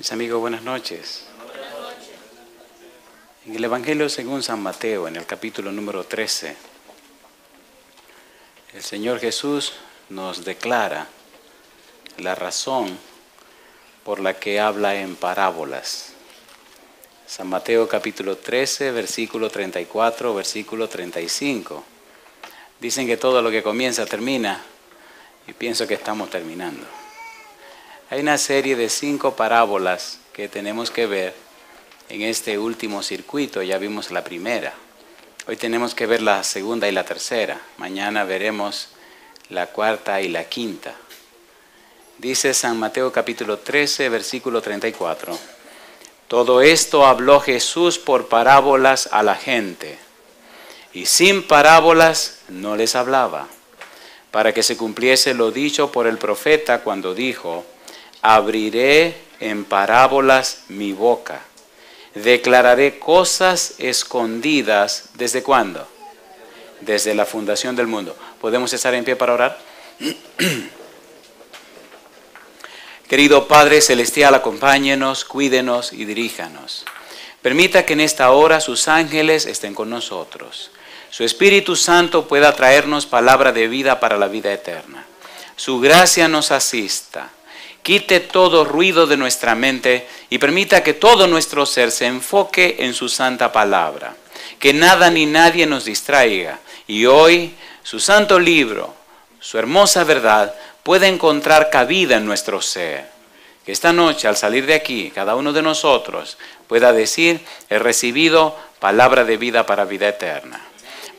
Mis amigos, buenas noches. En el Evangelio según San Mateo, en el capítulo número 13, el Señor Jesús nos declara la razón por la que habla en parábolas. San Mateo capítulo 13, versículo 34, versículo 35. Dicen que todo lo que comienza termina, y pienso que estamos terminando. Hay una serie de 5 parábolas que tenemos que ver en este último circuito. Ya vimos la primera. Hoy tenemos que ver la segunda y la tercera. Mañana veremos la cuarta y la quinta. Dice San Mateo capítulo 13, versículo 34. Todo esto habló Jesús por parábolas a la gente, y sin parábolas no les hablaba, para que se cumpliese lo dicho por el profeta cuando dijo: abriré en parábolas mi boca, declararé cosas escondidas. ¿Desde cuándo? Desde la fundación del mundo. ¿Podemos estar en pie para orar? Querido Padre Celestial, acompáñenos, cuídenos y diríjanos. Permita que en esta hora sus ángeles estén con nosotros. Su Espíritu Santo pueda traernos palabra de vida para la vida eterna. Su gracia nos asista. Quite todo ruido de nuestra mente y permita que todo nuestro ser se enfoque en su santa palabra. Que nada ni nadie nos distraiga. Y hoy su santo libro, su hermosa verdad, pueda encontrar cabida en nuestro ser. Que esta noche, al salir de aquí, cada uno de nosotros pueda decir: he recibido palabra de vida para vida eterna.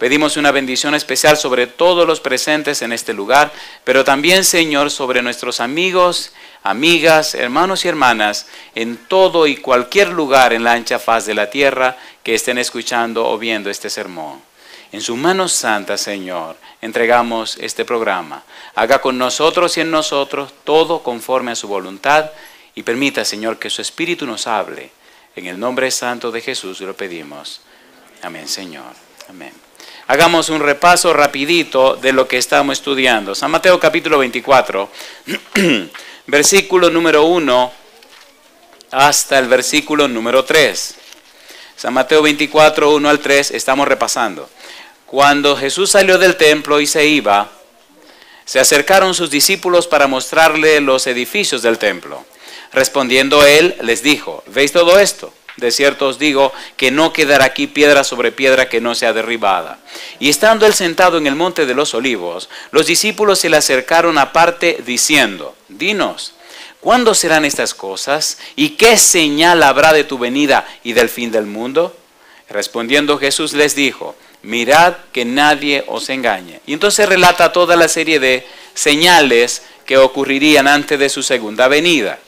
Pedimos una bendición especial sobre todos los presentes en este lugar, pero también, Señor, sobre nuestros amigos, amigas, hermanos y hermanas, en todo y cualquier lugar en la ancha faz de la tierra que estén escuchando o viendo este sermón. En sus manos santas, Señor, entregamos este programa. Haga con nosotros y en nosotros todo conforme a su voluntad y permita, Señor, que su Espíritu nos hable. En el nombre santo de Jesús lo pedimos. Amén, Señor. Amén. Hagamos un repaso rapidito de lo que estamos estudiando. San Mateo capítulo 24, versículo número 1 hasta el versículo número 3. San Mateo 24, 1 al 3, estamos repasando. Cuando Jesús salió del templo y se iba, se acercaron sus discípulos para mostrarle los edificios del templo. Respondiendo él, les dijo: ¿veis todo esto? De cierto os digo que no quedará aquí piedra sobre piedra que no sea derribada. Y estando él sentado en el monte de los olivos, los discípulos se le acercaron aparte diciendo: dinos, ¿cuándo serán estas cosas? ¿Y qué señal habrá de tu venida y del fin del mundo? Respondiendo Jesús les dijo: mirad que nadie os engañe. Y entonces relata toda la serie de señales que ocurrirían antes de su segunda venida.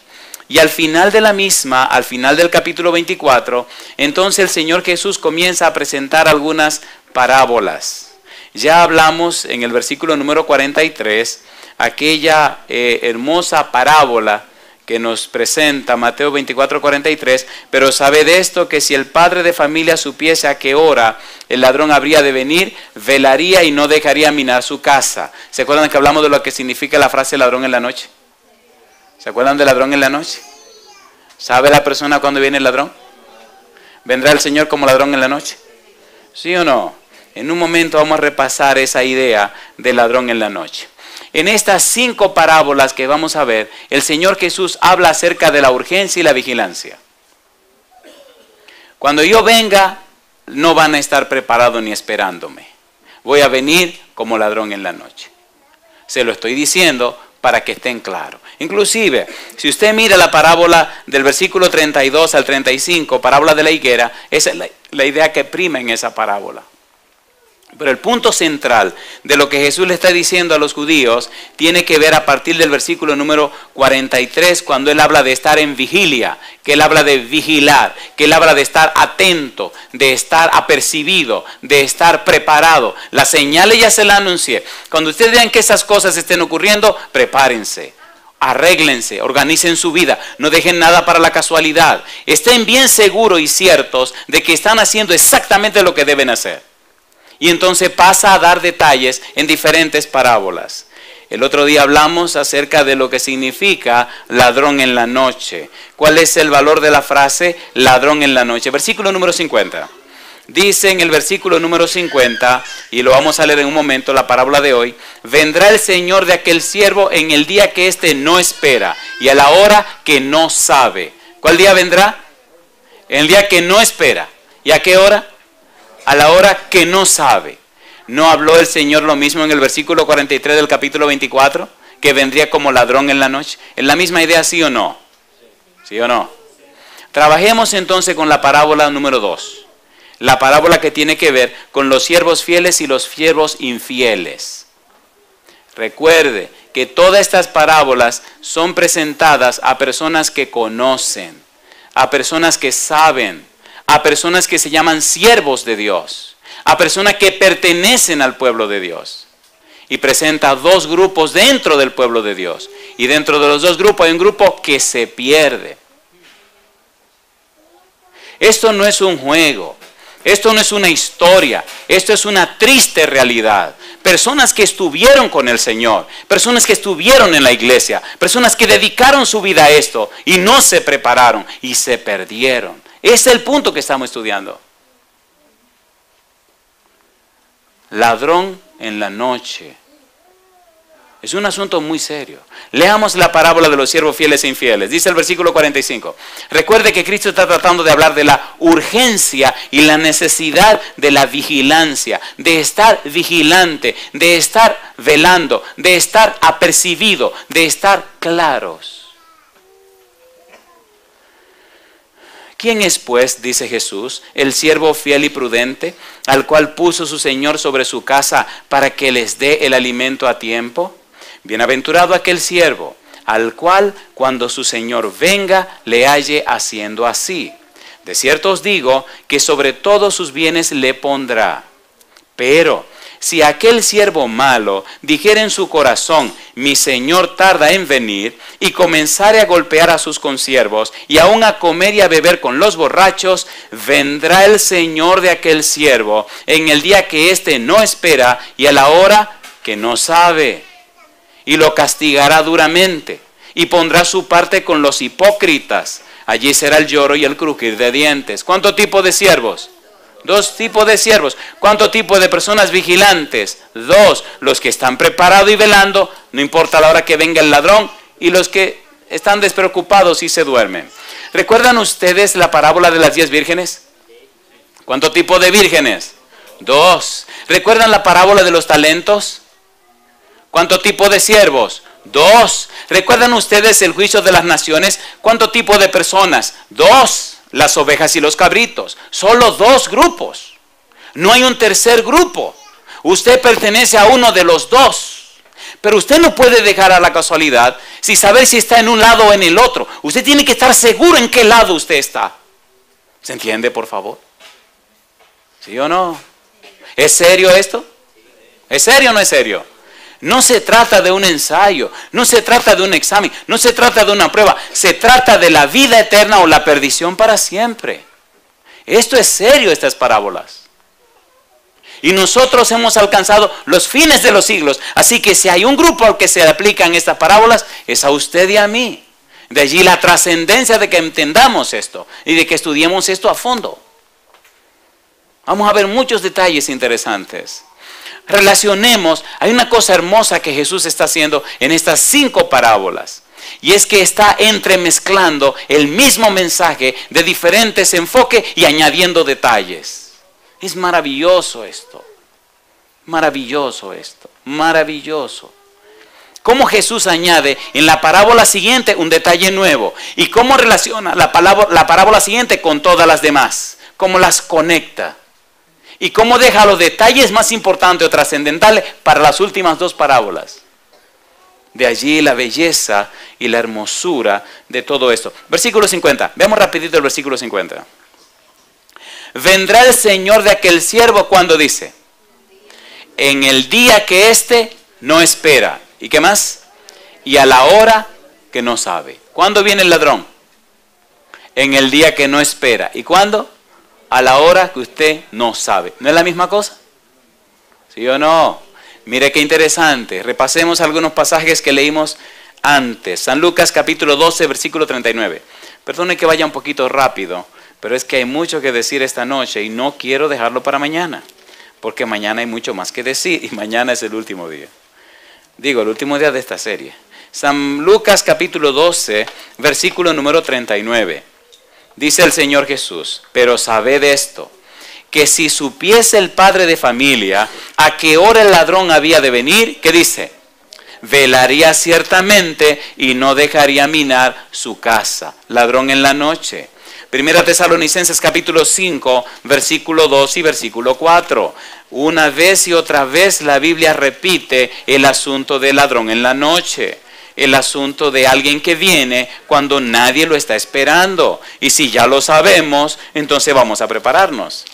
Y al final de la misma, al final del capítulo 24, entonces el Señor Jesús comienza a presentar algunas parábolas. Ya hablamos en el versículo número 43, aquella hermosa parábola que nos presenta Mateo 24, 43, pero sabe de esto que si el padre de familia supiese a qué hora el ladrón habría de venir, velaría y no dejaría minar su casa. ¿Se acuerdan que hablamos de lo que significa la frase ladrón en la noche? ¿Se acuerdan del ladrón en la noche? ¿Sabe la persona cuándo viene el ladrón? ¿Vendrá el Señor como ladrón en la noche? ¿Sí o no? En un momento vamos a repasar esa idea del ladrón en la noche. En estas 5 parábolas que vamos a ver, el Señor Jesús habla acerca de la urgencia y la vigilancia. Cuando yo venga, no van a estar preparados ni esperándome. Voy a venir como ladrón en la noche. Se lo estoy diciendo para que estén claros. Inclusive, si usted mira la parábola del versículo 32 al 35, parábola de la higuera, esa es la idea que prima en esa parábola. Pero el punto central de lo que Jesús le está diciendo a los judíos tiene que ver a partir del versículo número 43, cuando Él habla de estar en vigilia, que Él habla de vigilar, que Él habla de estar atento, de estar apercibido, de estar preparado. Las señales ya se las anuncié. Cuando ustedes vean que esas cosas estén ocurriendo, prepárense. Arréglense, organicen su vida, no dejen nada para la casualidad. Estén bien seguros y ciertos de que están haciendo exactamente lo que deben hacer. Y entonces pasa a dar detalles en diferentes parábolas. El otro día hablamos acerca de lo que significa ladrón en la noche. ¿Cuál es el valor de la frase ladrón en la noche? Versículo número 50. Dice en el versículo número 50, y lo vamos a leer en un momento, la parábola de hoy: vendrá el Señor de aquel siervo en el día que éste no espera y a la hora que no sabe. ¿Cuál día vendrá? En el día que no espera. ¿Y a qué hora? A la hora que no sabe. ¿No habló el Señor lo mismo en el versículo 43 del capítulo 24? Que vendría como ladrón en la noche. ¿Es la misma idea, sí o no? ¿Sí o no? Trabajemos entonces con la parábola número 2. La parábola que tiene que ver con los siervos fieles y los siervos infieles. Recuerde que todas estas parábolas son presentadas a personas que conocen, a personas que saben, a personas que se llaman siervos de Dios, a personas que pertenecen al pueblo de Dios. Y presenta dos grupos dentro del pueblo de Dios. Y dentro de los dos grupos hay un grupo que se pierde. Esto no es un juego. Esto no es una historia, esto es una triste realidad. Personas que estuvieron con el Señor, personas que estuvieron en la iglesia, personas que dedicaron su vida a esto y no se prepararon y se perdieron. Ese es el punto que estamos estudiando. Ladrón en la noche. Es un asunto muy serio. Leamos la parábola de los siervos fieles e infieles. Dice el versículo 45. Recuerde que Cristo está tratando de hablar de la urgencia y la necesidad de la vigilancia, de estar vigilante, de estar velando, de estar apercibido, de estar claros. ¿Quién es, pues, dice Jesús, el siervo fiel y prudente, al cual puso su Señor sobre su casa para que les dé el alimento a tiempo? Bienaventurado aquel siervo, al cual cuando su Señor venga le halle haciendo así. De cierto os digo que sobre todos sus bienes le pondrá. Pero si aquel siervo malo dijere en su corazón, mi Señor tarda en venir, y comenzare a golpear a sus consiervos, y aun a comer y a beber con los borrachos, vendrá el Señor de aquel siervo en el día que éste no espera y a la hora que no sabe. Y lo castigará duramente, y pondrá su parte con los hipócritas. Allí será el lloro y el crujir de dientes. ¿Cuánto tipo de siervos? Dos tipos de siervos. ¿Cuánto tipo de personas vigilantes? Dos. Los que están preparados y velando, no importa la hora que venga el ladrón, y los que están despreocupados y se duermen. ¿Recuerdan ustedes la parábola de las 10 vírgenes? ¿Cuánto tipo de vírgenes? Dos. ¿Recuerdan la parábola de los talentos? ¿Cuánto tipo de siervos? Dos. ¿Recuerdan ustedes el juicio de las naciones? ¿Cuánto tipo de personas? Dos. Las ovejas y los cabritos. Solo dos grupos. No hay un tercer grupo. Usted pertenece a uno de los dos. Pero usted no puede dejar a la casualidad sin saber si está en un lado o en el otro. Usted tiene que estar seguro en qué lado usted está. ¿Se entiende, por favor? ¿Sí o no? ¿Es serio esto? ¿Es serio o no es serio? No se trata de un ensayo, no se trata de un examen, no se trata de una prueba, se trata de la vida eterna o la perdición para siempre. Esto es serio, estas parábolas. Y nosotros hemos alcanzado los fines de los siglos, así que si hay un grupo al que se aplican estas parábolas, es a usted y a mí. De allí la trascendencia de que entendamos esto y de que estudiemos esto a fondo. Vamos a ver muchos detalles interesantes. Relacionemos, hay una cosa hermosa que Jesús está haciendo en estas 5 parábolas. Y es que está entremezclando el mismo mensaje de diferentes enfoques y añadiendo detalles. Es maravilloso esto. Maravilloso esto. Maravilloso. Cómo Jesús añade en la parábola siguiente un detalle nuevo. Y cómo relaciona la parábola siguiente con todas las demás. Cómo las conecta. Y cómo deja los detalles más importantes o trascendentales para las últimas 2 parábolas. De allí la belleza y la hermosura de todo esto. Versículo 50. Veamos rapidito el versículo 50. Vendrá el Señor de aquel siervo cuando dice, en el día que éste no espera. ¿Y qué más? Y a la hora que no sabe. ¿Cuándo viene el ladrón? En el día que no espera. ¿Y cuándo? A la hora que usted no sabe. ¿No es la misma cosa? ¿Sí o no? Mire qué interesante. Repasemos algunos pasajes que leímos antes. San Lucas capítulo 12, versículo 39. Perdone que vaya un poquito rápido, pero es que hay mucho que decir esta noche y no quiero dejarlo para mañana, porque mañana hay mucho más que decir y mañana es el último día. Digo, el último día de esta serie. San Lucas capítulo 12, versículo número 39. Dice el Señor Jesús, pero sabed esto, que si supiese el padre de familia a qué hora el ladrón había de venir, ¿qué dice? Velaría ciertamente y no dejaría minar su casa. Ladrón en la noche. Primera Tesalonicenses capítulo 5, versículo 2 y versículo 4. Una vez y otra vez la Biblia repite el asunto del ladrón en la noche. El asunto de alguien que viene cuando nadie lo está esperando. Y si ya lo sabemos, entonces vamos a prepararnos.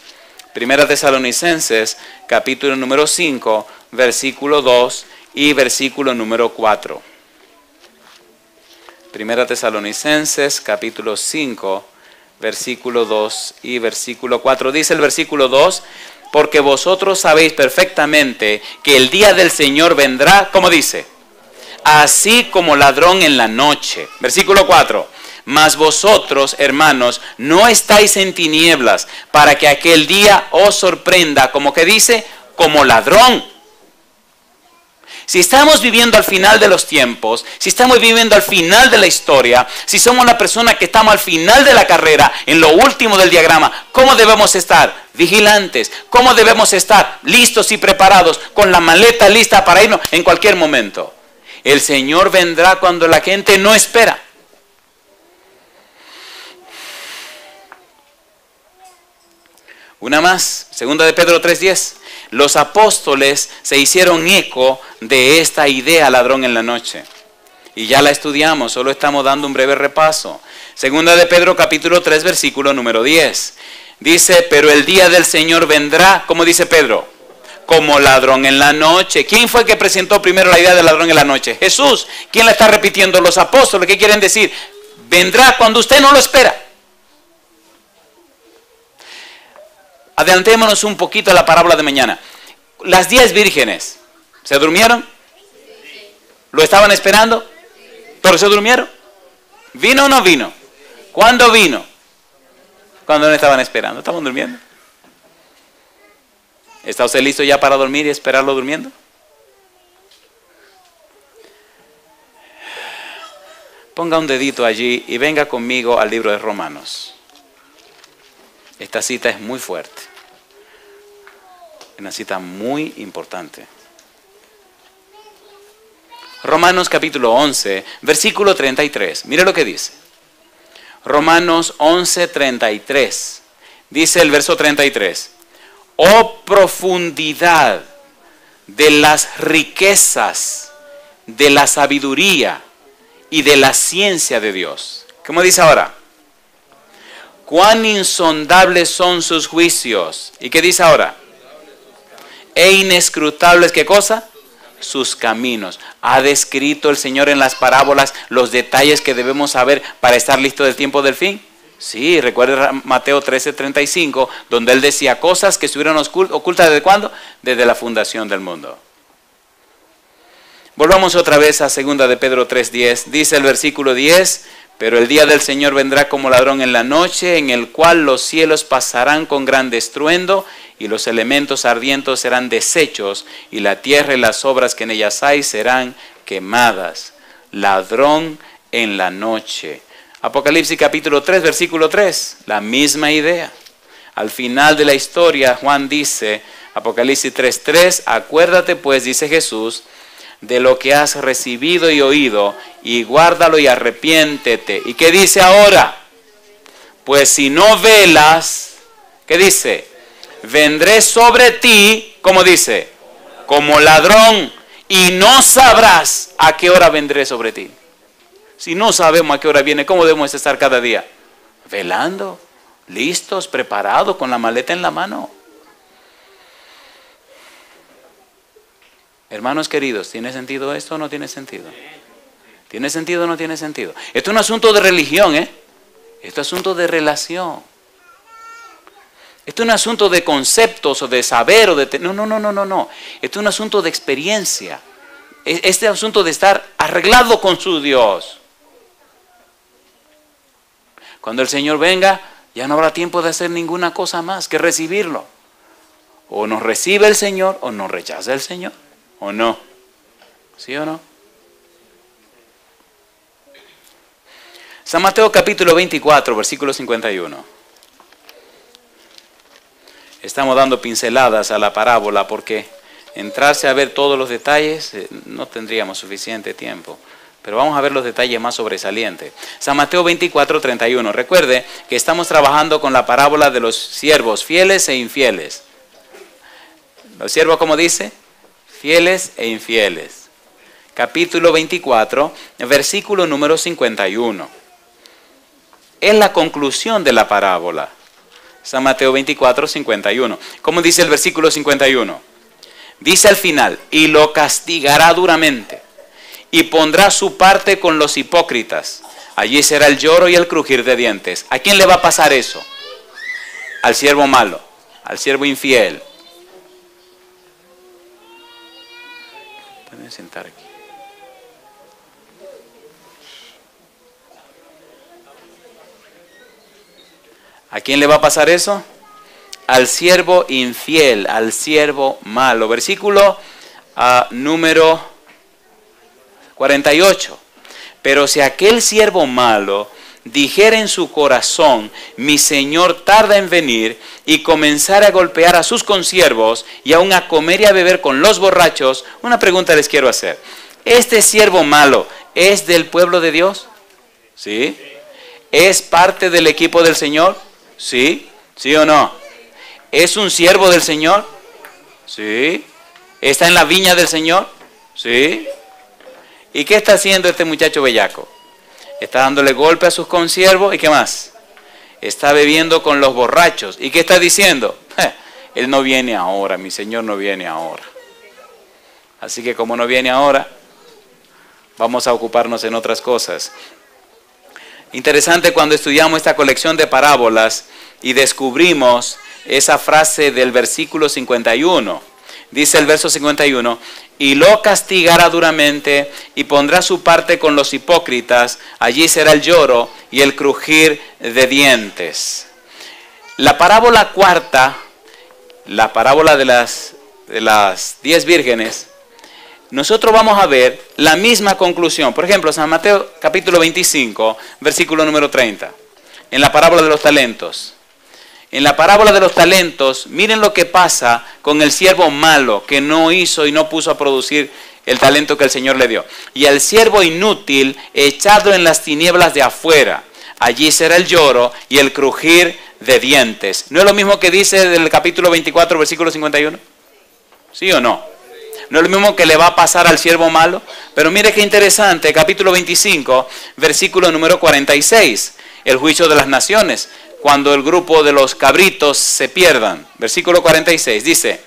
Primera Tesalonicenses, capítulo número 5, versículo 2 y versículo número 4. Primera Tesalonicenses, capítulo 5, versículo 2 y versículo 4. Dice el versículo 2, porque vosotros sabéis perfectamente que el día del Señor vendrá, ¿cómo dice? Así como ladrón en la noche. Versículo 4. Mas vosotros, hermanos, no estáis en tinieblas para que aquel día os sorprenda, como que dice, como ladrón. Si estamos viviendo al final de los tiempos, si estamos viviendo al final de la historia, si somos la persona que estamos al final de la carrera, en lo último del diagrama, ¿cómo debemos estar? Vigilantes. ¿Cómo debemos estar? Listos y preparados, con la maleta lista para irnos en cualquier momento. El Señor vendrá cuando la gente no espera. Una más, segunda de Pedro 3:10. Los apóstoles se hicieron eco de esta idea ladrón en la noche. Y ya la estudiamos, solo estamos dando un breve repaso. Segunda de Pedro capítulo 3, versículo número 10. Dice, pero el día del Señor vendrá, ¿cómo dice Pedro? Como ladrón en la noche. ¿Quién fue el que presentó primero la idea del ladrón en la noche? Jesús. ¿Quién la está repitiendo? Los apóstoles. ¿Qué quieren decir? Vendrá cuando usted no lo espera. Adelantémonos un poquito a la parábola de mañana. Las 10 vírgenes, ¿se durmieron? ¿Lo estaban esperando? ¿Pero se durmieron? ¿Vino o no vino? ¿Cuándo vino? Cuando no estaban esperando. ¿Estaban durmiendo? ¿Está usted listo ya para dormir y esperarlo durmiendo? Ponga un dedito allí y venga conmigo al libro de Romanos. Esta cita es muy fuerte. Una cita muy importante. Romanos capítulo 11, versículo 33. Mire lo que dice. Romanos 11, 33. Dice el verso 33. Oh profundidad de las riquezas, de la sabiduría y de la ciencia de Dios. ¿Cómo dice ahora? Cuán insondables son sus juicios. ¿Y qué dice ahora? E inescrutables, ¿qué cosa? Sus caminos. ¿Ha descrito el Señor en las parábolas los detalles que debemos saber para estar listos del tiempo del fin? Sí, recuerda Mateo 13:35, donde Él decía cosas que estuvieron ocultas ¿desde cuándo? Desde la fundación del mundo. Volvamos otra vez a 2 de Pedro 3:10. Dice el versículo 10, pero el día del Señor vendrá como ladrón en la noche, en el cual los cielos pasarán con gran estruendo, y los elementos ardientes serán deshechos, y la tierra y las obras que en ellas hay serán quemadas. Ladrón en la noche. Apocalipsis capítulo 3, versículo 3, la misma idea. Al final de la historia, Juan dice, Apocalipsis 3:3, acuérdate pues, dice Jesús, de lo que has recibido y oído, y guárdalo y arrepiéntete. ¿Y qué dice ahora? Pues si no velas, ¿qué dice? Vendré sobre ti, ¿cómo dice? Como ladrón, y no sabrás a qué hora vendré sobre ti. Si no sabemos a qué hora viene, ¿cómo debemos estar cada día? Velando, listos, preparados, con la maleta en la mano. Hermanos queridos, ¿tiene sentido esto o no tiene sentido? ¿Tiene sentido o no tiene sentido? Esto es un asunto de religión, ¿eh? Esto es un asunto de relación. Esto Esto es un asunto de conceptos o de saber o de... No. Esto es un asunto de experiencia. Este asunto de estar arreglado con su Dios. Cuando el Señor venga, ya no habrá tiempo de hacer ninguna cosa más que recibirlo. O nos recibe el Señor o nos rechaza el Señor. ¿O no? ¿Sí o no? San Mateo capítulo 24, versículo 51. Estamos dando pinceladas a la parábola porque entrarse a ver todos los detalles no tendríamos suficiente tiempo. Pero vamos a ver los detalles más sobresalientes. San Mateo 24, 31. Recuerde que estamos trabajando con la parábola de los siervos fieles e infieles. Los siervos, ¿cómo dice? Fieles e infieles. Capítulo 24, versículo número 51. Es la conclusión de la parábola. San Mateo 24, 51. ¿Cómo dice el versículo 51? Dice al final, y lo castigará duramente, y pondrá su parte con los hipócritas. Allí será el lloro y el crujir de dientes. ¿A quién le va a pasar eso? Al siervo malo, al siervo infiel. Pueden sentar aquí. ¿A quién le va a pasar eso? Al siervo infiel, al siervo malo. Versículo número 48. Pero si aquel siervo malo dijera en su corazón, mi señor tarda en venir, y comenzara a golpear a sus consiervos y aún a comer y a beber con los borrachos, una pregunta les quiero hacer. ¿Este siervo malo es del pueblo de Dios? ¿Sí? ¿Es parte del equipo del Señor? ¿Sí? ¿Sí o no? ¿Es un siervo del Señor? ¿Sí? ¿Está en la viña del Señor? ¿Sí? ¿Y qué está haciendo este muchacho bellaco? Está dándole golpe a sus consiervos. ¿Y qué más? Está bebiendo con los borrachos. ¿Y qué está diciendo? Él no viene ahora, mi Señor no viene ahora. Así que como no viene ahora, vamos a ocuparnos en otras cosas. Interesante cuando estudiamos esta colección de parábolas y descubrimos esa frase del versículo 51. Dice el verso 51, y lo castigará duramente y pondrá su parte con los hipócritas, allí será el lloro y el crujir de dientes. La parábola cuarta, la parábola de las 10 vírgenes, nosotros vamos a ver la misma conclusión. Por ejemplo, San Mateo capítulo 25, versículo número 30, en la parábola de los talentos. En la parábola de los talentos, miren lo que pasa con el siervo malo que no hizo y no puso a producir el talento que el Señor le dio. Y al siervo inútil echado en las tinieblas de afuera. Allí será el lloro y el crujir de dientes. ¿No es lo mismo que dice del capítulo 24, versículo 51? ¿Sí o no? ¿No es lo mismo que le va a pasar al siervo malo? Pero mire qué interesante, capítulo 25, versículo número 46. El juicio de las naciones. Cuando el grupo de los cabritos se pierdan. Versículo 46 dice,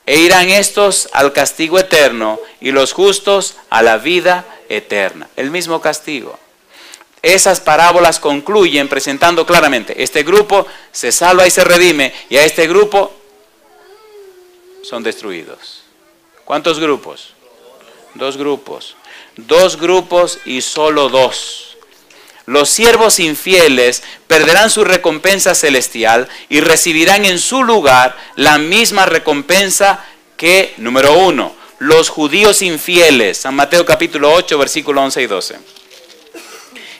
e irán estos al castigo eterno y los justos a la vida eterna. El mismo castigo. Esas parábolas concluyen presentando claramente, este grupo se salva y se redime y a este grupo son destruidos. ¿Cuántos grupos? 2 grupos. 2 grupos y solo 2. Los siervos infieles perderán su recompensa celestial y recibirán en su lugar la misma recompensa que, número 1, los judíos infieles. San Mateo capítulo 8, versículo 11 y 12.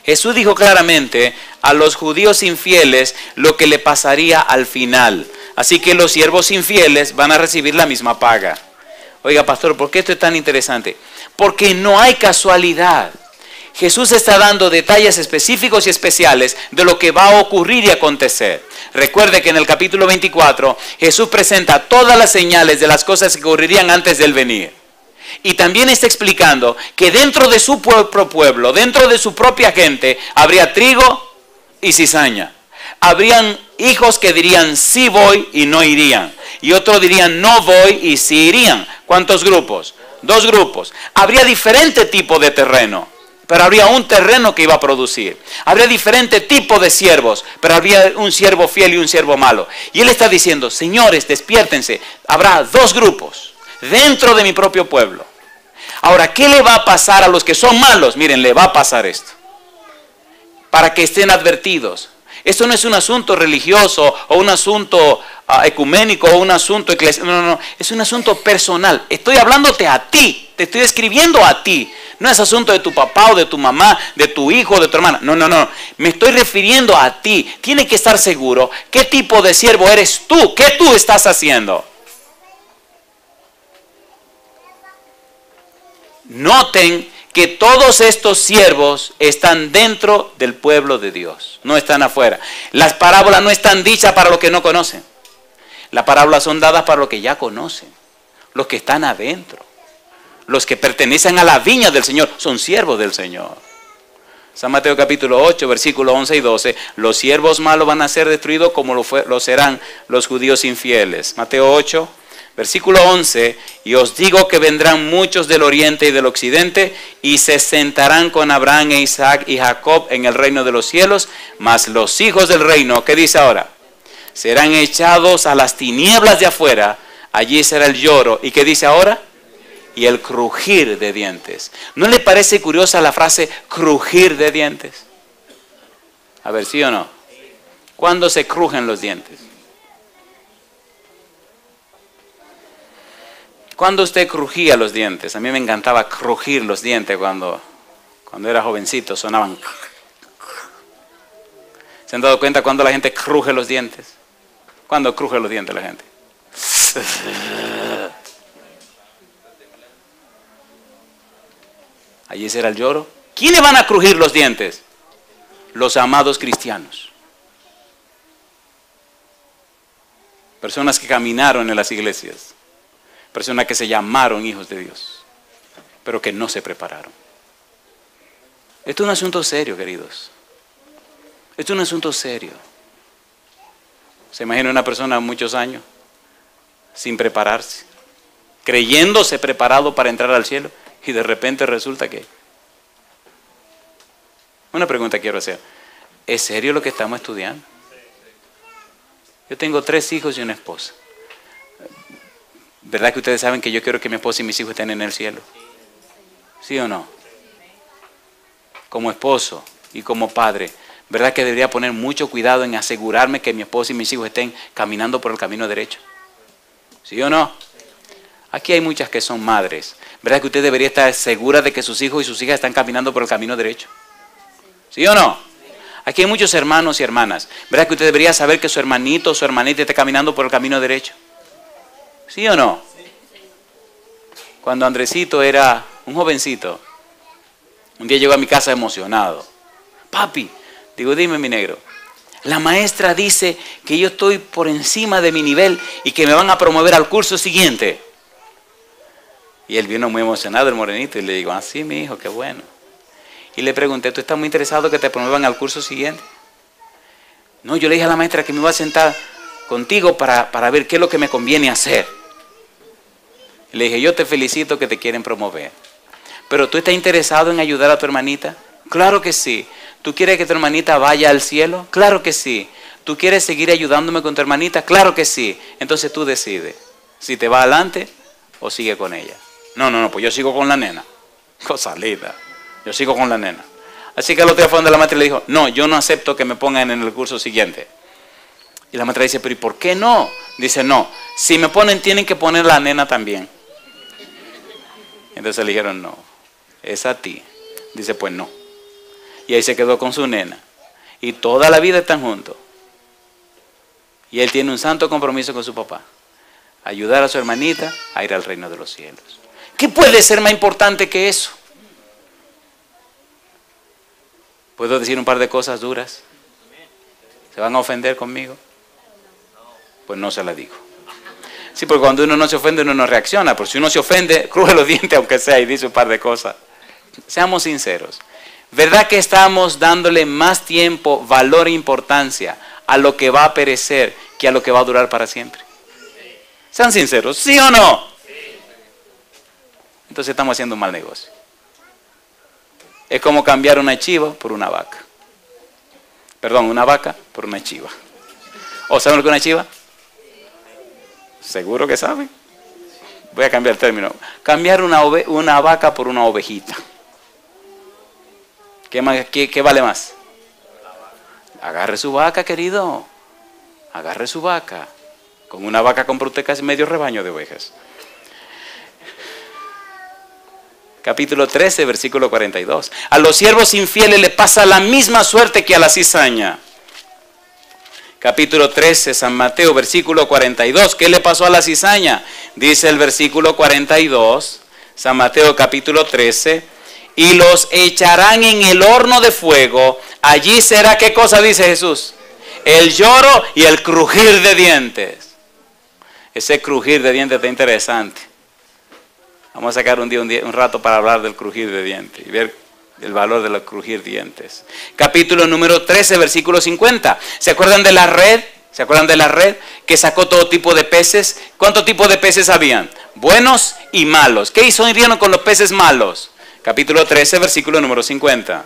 Jesús dijo claramente a los judíos infieles lo que le pasaría al final. Así que los siervos infieles van a recibir la misma paga. Oiga, pastor, ¿por qué esto es tan interesante? Porque no hay casualidad. Jesús está dando detalles específicos y especiales de lo que va a ocurrir y acontecer. Recuerde que en el capítulo 24 Jesús presenta todas las señales de las cosas que ocurrirían antes del venir. Y también está explicando que dentro de su propio pueblo, dentro de su propia gente, habría trigo y cizaña. Habrían hijos que dirían sí voy y no irían. Y otros dirían no voy y sí irían. ¿Cuántos grupos? 2 grupos. Habría diferente tipo de terreno. pero habría un terreno que iba a producir. Habría diferentes tipos de siervos, pero habría un siervo fiel y un siervo malo. Y él está diciendo, señores, despiértense, habrá dos grupos dentro de mi propio pueblo. Ahora, ¿qué le va a pasar a los que son malos? Miren, le va a pasar esto, para que estén advertidos. Esto no es un asunto religioso o un asunto ecuménico o un asunto eclesiástico. No, es un asunto personal. Estoy hablándote a ti, te estoy escribiendo a ti. No es asunto de tu papá o de tu mamá, de tu hijo o de tu hermana. No. Me estoy refiriendo a ti. Tienes que estar seguro qué tipo de siervo eres tú, qué tú estás haciendo. Noten que todos estos siervos están dentro del pueblo de Dios, no están afuera. Las parábolas no están dichas para los que no conocen. Las parábolas son dadas para los que ya conocen, los que están adentro. Los que pertenecen a la viña del Señor son siervos del Señor. San Mateo capítulo 8, versículos 11 y 12. Los siervos malos van a ser destruidos como lo serán los judíos infieles. Mateo 8. Versículo 11, y os digo que vendrán muchos del oriente y del occidente y se sentarán con Abraham e Isaac y Jacob en el reino de los cielos, mas los hijos del reino, ¿qué dice ahora? Serán echados a las tinieblas de afuera, allí será el lloro. ¿Y qué dice ahora? Y el crujir de dientes. ¿No le parece curiosa la frase crujir de dientes? A ver, ¿sí o no? ¿Cuándo se crujen los dientes? ¿Cuándo usted crujía los dientes? A mí me encantaba crujir los dientes cuando era jovencito, sonaban. ¿Se han dado cuenta cuando la gente cruje los dientes? ¿Cuándo cruje los dientes la gente? Allí será el lloro. ¿Quiénes van a crujir los dientes? Los amados cristianos. Personas que caminaron en las iglesias. Personas que se llamaron hijos de Dios, pero que no se prepararon. Esto es un asunto serio, queridos. Esto es un asunto serio. ¿Se imagina una persona muchos años sin prepararse, creyéndose preparado para entrar al cielo y de repente resulta que... Una pregunta quiero hacer. ¿Es serio lo que estamos estudiando? Yo tengo 3 hijos y una esposa. ¿Verdad que ustedes saben que yo quiero que mi esposa y mis hijos estén en el cielo? ¿Sí o no? Como esposo y como padre, ¿verdad que debería poner mucho cuidado en asegurarme que mi esposa y mis hijos estén caminando por el camino derecho? ¿Sí o no? Aquí hay muchas que son madres. ¿Verdad que usted debería estar segura de que sus hijos y sus hijas están caminando por el camino derecho? ¿Sí o no? Aquí hay muchos hermanos y hermanas. ¿Verdad que usted debería saber que su hermanito o su hermanita está caminando por el camino derecho? ¿Sí o no? Cuando Andresito era un jovencito, un día llegó a mi casa emocionado. Papi, digo, dime mi negro, la maestra dice que yo estoy por encima de mi nivel y que me van a promover al curso siguiente. Y él vino muy emocionado, el morenito, y le digo, ah, sí, mi hijo, qué bueno. Y le pregunté, ¿tú estás muy interesado que te promuevan al curso siguiente? No, yo le dije a la maestra que me iba a sentar contigo para ver qué es lo que me conviene hacer. Le dije, yo te felicito que te quieren promover. Pero ¿tú estás interesado en ayudar a tu hermanita? Claro que sí. ¿Tú quieres que tu hermanita vaya al cielo? Claro que sí. ¿Tú quieres seguir ayudándome con tu hermanita? Claro que sí. Entonces tú decides si te va adelante o sigue con ella. No, pues yo sigo con la nena. Cosa linda. Yo sigo con la nena. Así que el otro día fue donde la maestra le dijo, no, yo no acepto que me pongan en el curso siguiente. Y la maestra dice, pero ¿y por qué no? Dice, no, si me ponen tienen que poner la nena también. Entonces le dijeron, no, es a ti. Dice, pues no. Y ahí se quedó con su nena. Y toda la vida están juntos. Y él tiene un santo compromiso con su papá. Ayudar a su hermanita a ir al reino de los cielos. ¿Qué puede ser más importante que eso? ¿Puedo decir un par de cosas duras? ¿Se van a ofender conmigo? Pues no se la digo. Sí, porque cuando uno no se ofende, uno no reacciona. Pero si uno se ofende, cruje los dientes aunque sea y dice un par de cosas. Seamos sinceros. ¿Verdad que estamos dándole más tiempo, valor e importancia a lo que va a perecer que a lo que va a durar para siempre? Sean sinceros, ¿sí o no? Entonces estamos haciendo un mal negocio. Es como cambiar una chiva por una vaca. Perdón, una vaca por una chiva. ¿O saben lo que es una chiva? ¿Seguro que saben? Voy a cambiar el término. Cambiar una vaca por una ovejita. ¿Qué vale más? Agarre su vaca, querido. Agarre su vaca. Con una vaca compra usted casi medio rebaño de ovejas. Capítulo 13, versículo 42. A los siervos infieles le pasa la misma suerte que a la cizaña. Capítulo 13, San Mateo, versículo 42. ¿Qué le pasó a la cizaña? Dice el versículo 42, San Mateo capítulo 13. Y los echarán en el horno de fuego. Allí será, ¿qué cosa dice Jesús? El lloro y el crujir de dientes. Ese crujir de dientes está interesante. Vamos a sacar un rato para hablar del crujir de dientes y ver el valor de los crujir dientes. Capítulo número 13, versículo 50. ¿Se acuerdan de la red? ¿Se acuerdan de la red que sacó todo tipo de peces? ¿Cuántos tipos de peces habían? Buenos y malos. ¿Qué hicieron con los peces malos? Capítulo 13, versículo número 50.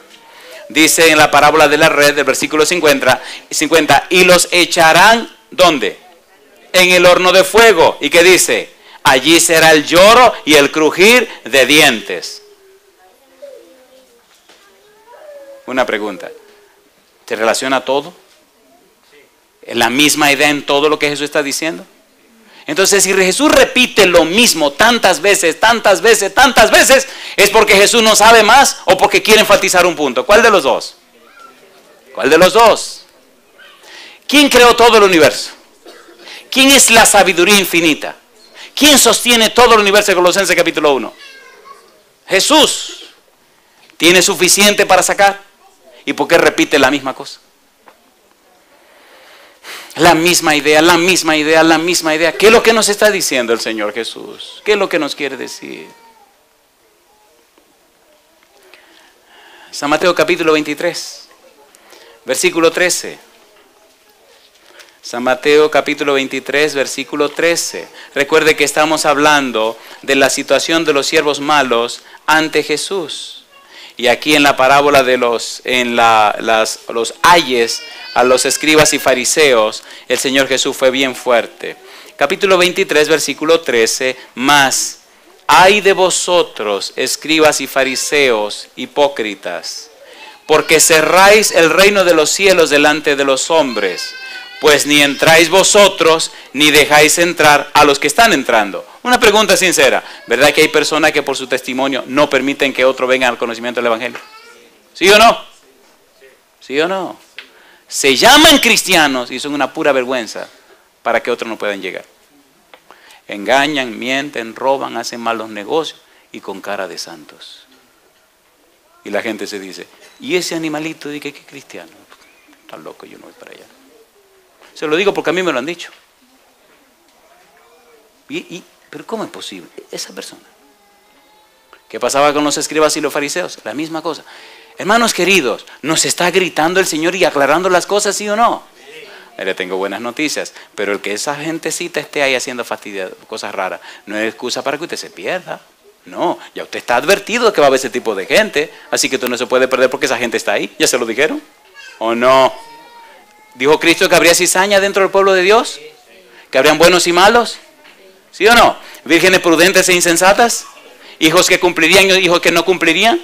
Dice en la parábola de la red, del versículo 50, y los echarán, ¿dónde? En el horno de fuego. ¿Y qué dice? Allí será el lloro y el crujir de dientes. Una pregunta. ¿Se relaciona todo? ¿Es la misma idea en todo lo que Jesús está diciendo? Entonces, si Jesús repite lo mismo tantas veces, es porque Jesús no sabe más o porque quiere enfatizar un punto. ¿Cuál de los dos? ¿Cuál de los dos? ¿Quién creó todo el universo? ¿Quién es la sabiduría infinita? ¿Quién sostiene todo el universo de Colosenses capítulo 1? Jesús. ¿Tiene suficiente para sacar? ¿Y por qué repite la misma cosa? La misma idea. ¿Qué es lo que nos está diciendo el Señor Jesús? ¿Qué es lo que nos quiere decir? San Mateo capítulo 23, versículo 13. San Mateo capítulo 23, versículo 13. Recuerde que estamos hablando de la situación de los siervos malos ante Jesús. Y aquí en la parábola de los ayes a los escribas y fariseos, el Señor Jesús fue bien fuerte. Capítulo 23, versículo 13, más, ay de vosotros, escribas y fariseos, hipócritas, porque cerráis el reino de los cielos delante de los hombres, pues ni entráis vosotros, ni dejáis entrar a los que están entrando. Una pregunta sincera, ¿verdad que hay personas que por su testimonio no permiten que otro venga al conocimiento del Evangelio? ¿Sí o no? ¿Sí o no? Se llaman cristianos y son una pura vergüenza para que otros no puedan llegar. Engañan, mienten, roban, hacen malos negocios y con cara de santos. Y la gente se dice, ¿y ese animalito de que es cristiano? Está loco, yo no voy para allá. Se lo digo porque a mí me lo han dicho. Pero ¿cómo es posible? Esa persona. ¿Qué pasaba con los escribas y los fariseos? La misma cosa. Hermanos queridos, ¿nos está gritando el Señor y aclarando las cosas, sí o no? Le tengo buenas noticias, pero el que esa gentecita esté ahí haciendo cosas raras, no es excusa para que usted se pierda. No, ya usted está advertido de que va a haber ese tipo de gente, así que usted no se puede perder porque esa gente está ahí. ¿Ya se lo dijeron? ¿O no? ¿Dijo Cristo que habría cizaña dentro del pueblo de Dios? ¿Que habrían buenos y malos? ¿Sí o no? ¿Vírgenes prudentes e insensatas? ¿Hijos que cumplirían y hijos que no cumplirían?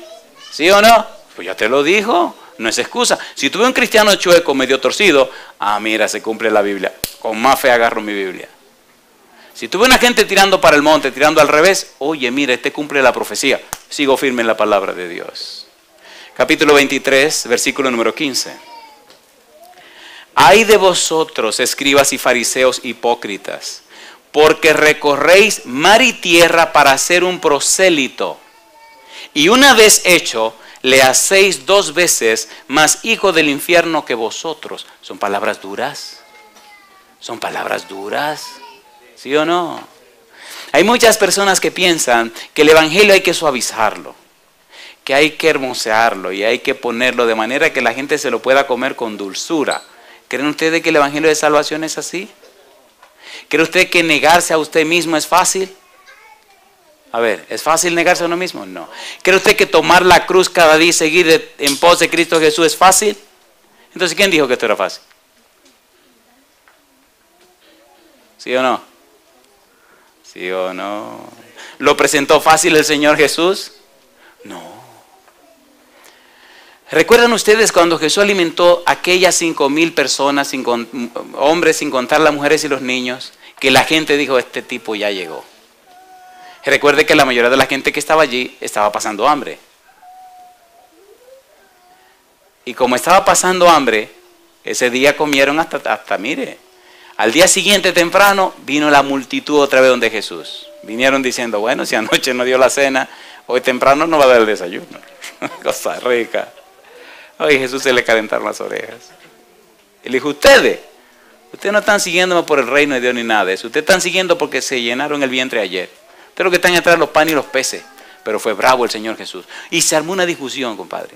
¿Sí o no? Pues ya te lo dijo, no es excusa. Si tuve un cristiano chueco, medio torcido, mira, se cumple la Biblia. Con más fe agarro mi Biblia. Si tuve una gente tirando para el monte, tirando al revés, oye, mira, este cumple la profecía. Sigo firme en la palabra de Dios. Capítulo 23, versículo número 15. Ay de vosotros, escribas y fariseos hipócritas, porque recorréis mar y tierra para hacer un prosélito, y una vez hecho, le hacéis 2 veces más hijo del infierno que vosotros. ¿Son palabras duras? ¿Son palabras duras? ¿Sí o no? Hay muchas personas que piensan que el Evangelio hay que suavizarlo, que hay que hermosearlo y hay que ponerlo de manera que la gente se lo pueda comer con dulzura. ¿Creen ustedes que el Evangelio de salvación es así? ¿Cree usted que negarse a usted mismo es fácil? A ver, ¿es fácil negarse a uno mismo? No. ¿Cree usted que tomar la cruz cada día y seguir en pos de Cristo Jesús es fácil? Entonces, ¿quién dijo que esto era fácil? ¿Sí o no? ¿Sí o no? ¿Lo presentó fácil el Señor Jesús? No. ¿Recuerdan ustedes cuando Jesús alimentó a aquellas 5,000 personas, hombres, sin contar las mujeres y los niños? Que la gente dijo, este tipo ya llegó. Recuerde que la mayoría de la gente que estaba allí estaba pasando hambre. Y como estaba pasando hambre, ese día comieron hasta mire, al día siguiente temprano vino la multitud otra vez donde Jesús. Vinieron diciendo, bueno, si anoche no dio la cena, hoy temprano no va a dar el desayuno. Cosa rica. Hoy Jesús se le calentaron las orejas. Y le dijo, ustedes no están siguiéndome por el reino de Dios ni nada de eso. Ustedes están siguiendo porque se llenaron el vientre ayer. Ustedes lo que están atrás los panes y los peces. Pero fue bravo el Señor Jesús. Y se armó una discusión, compadre.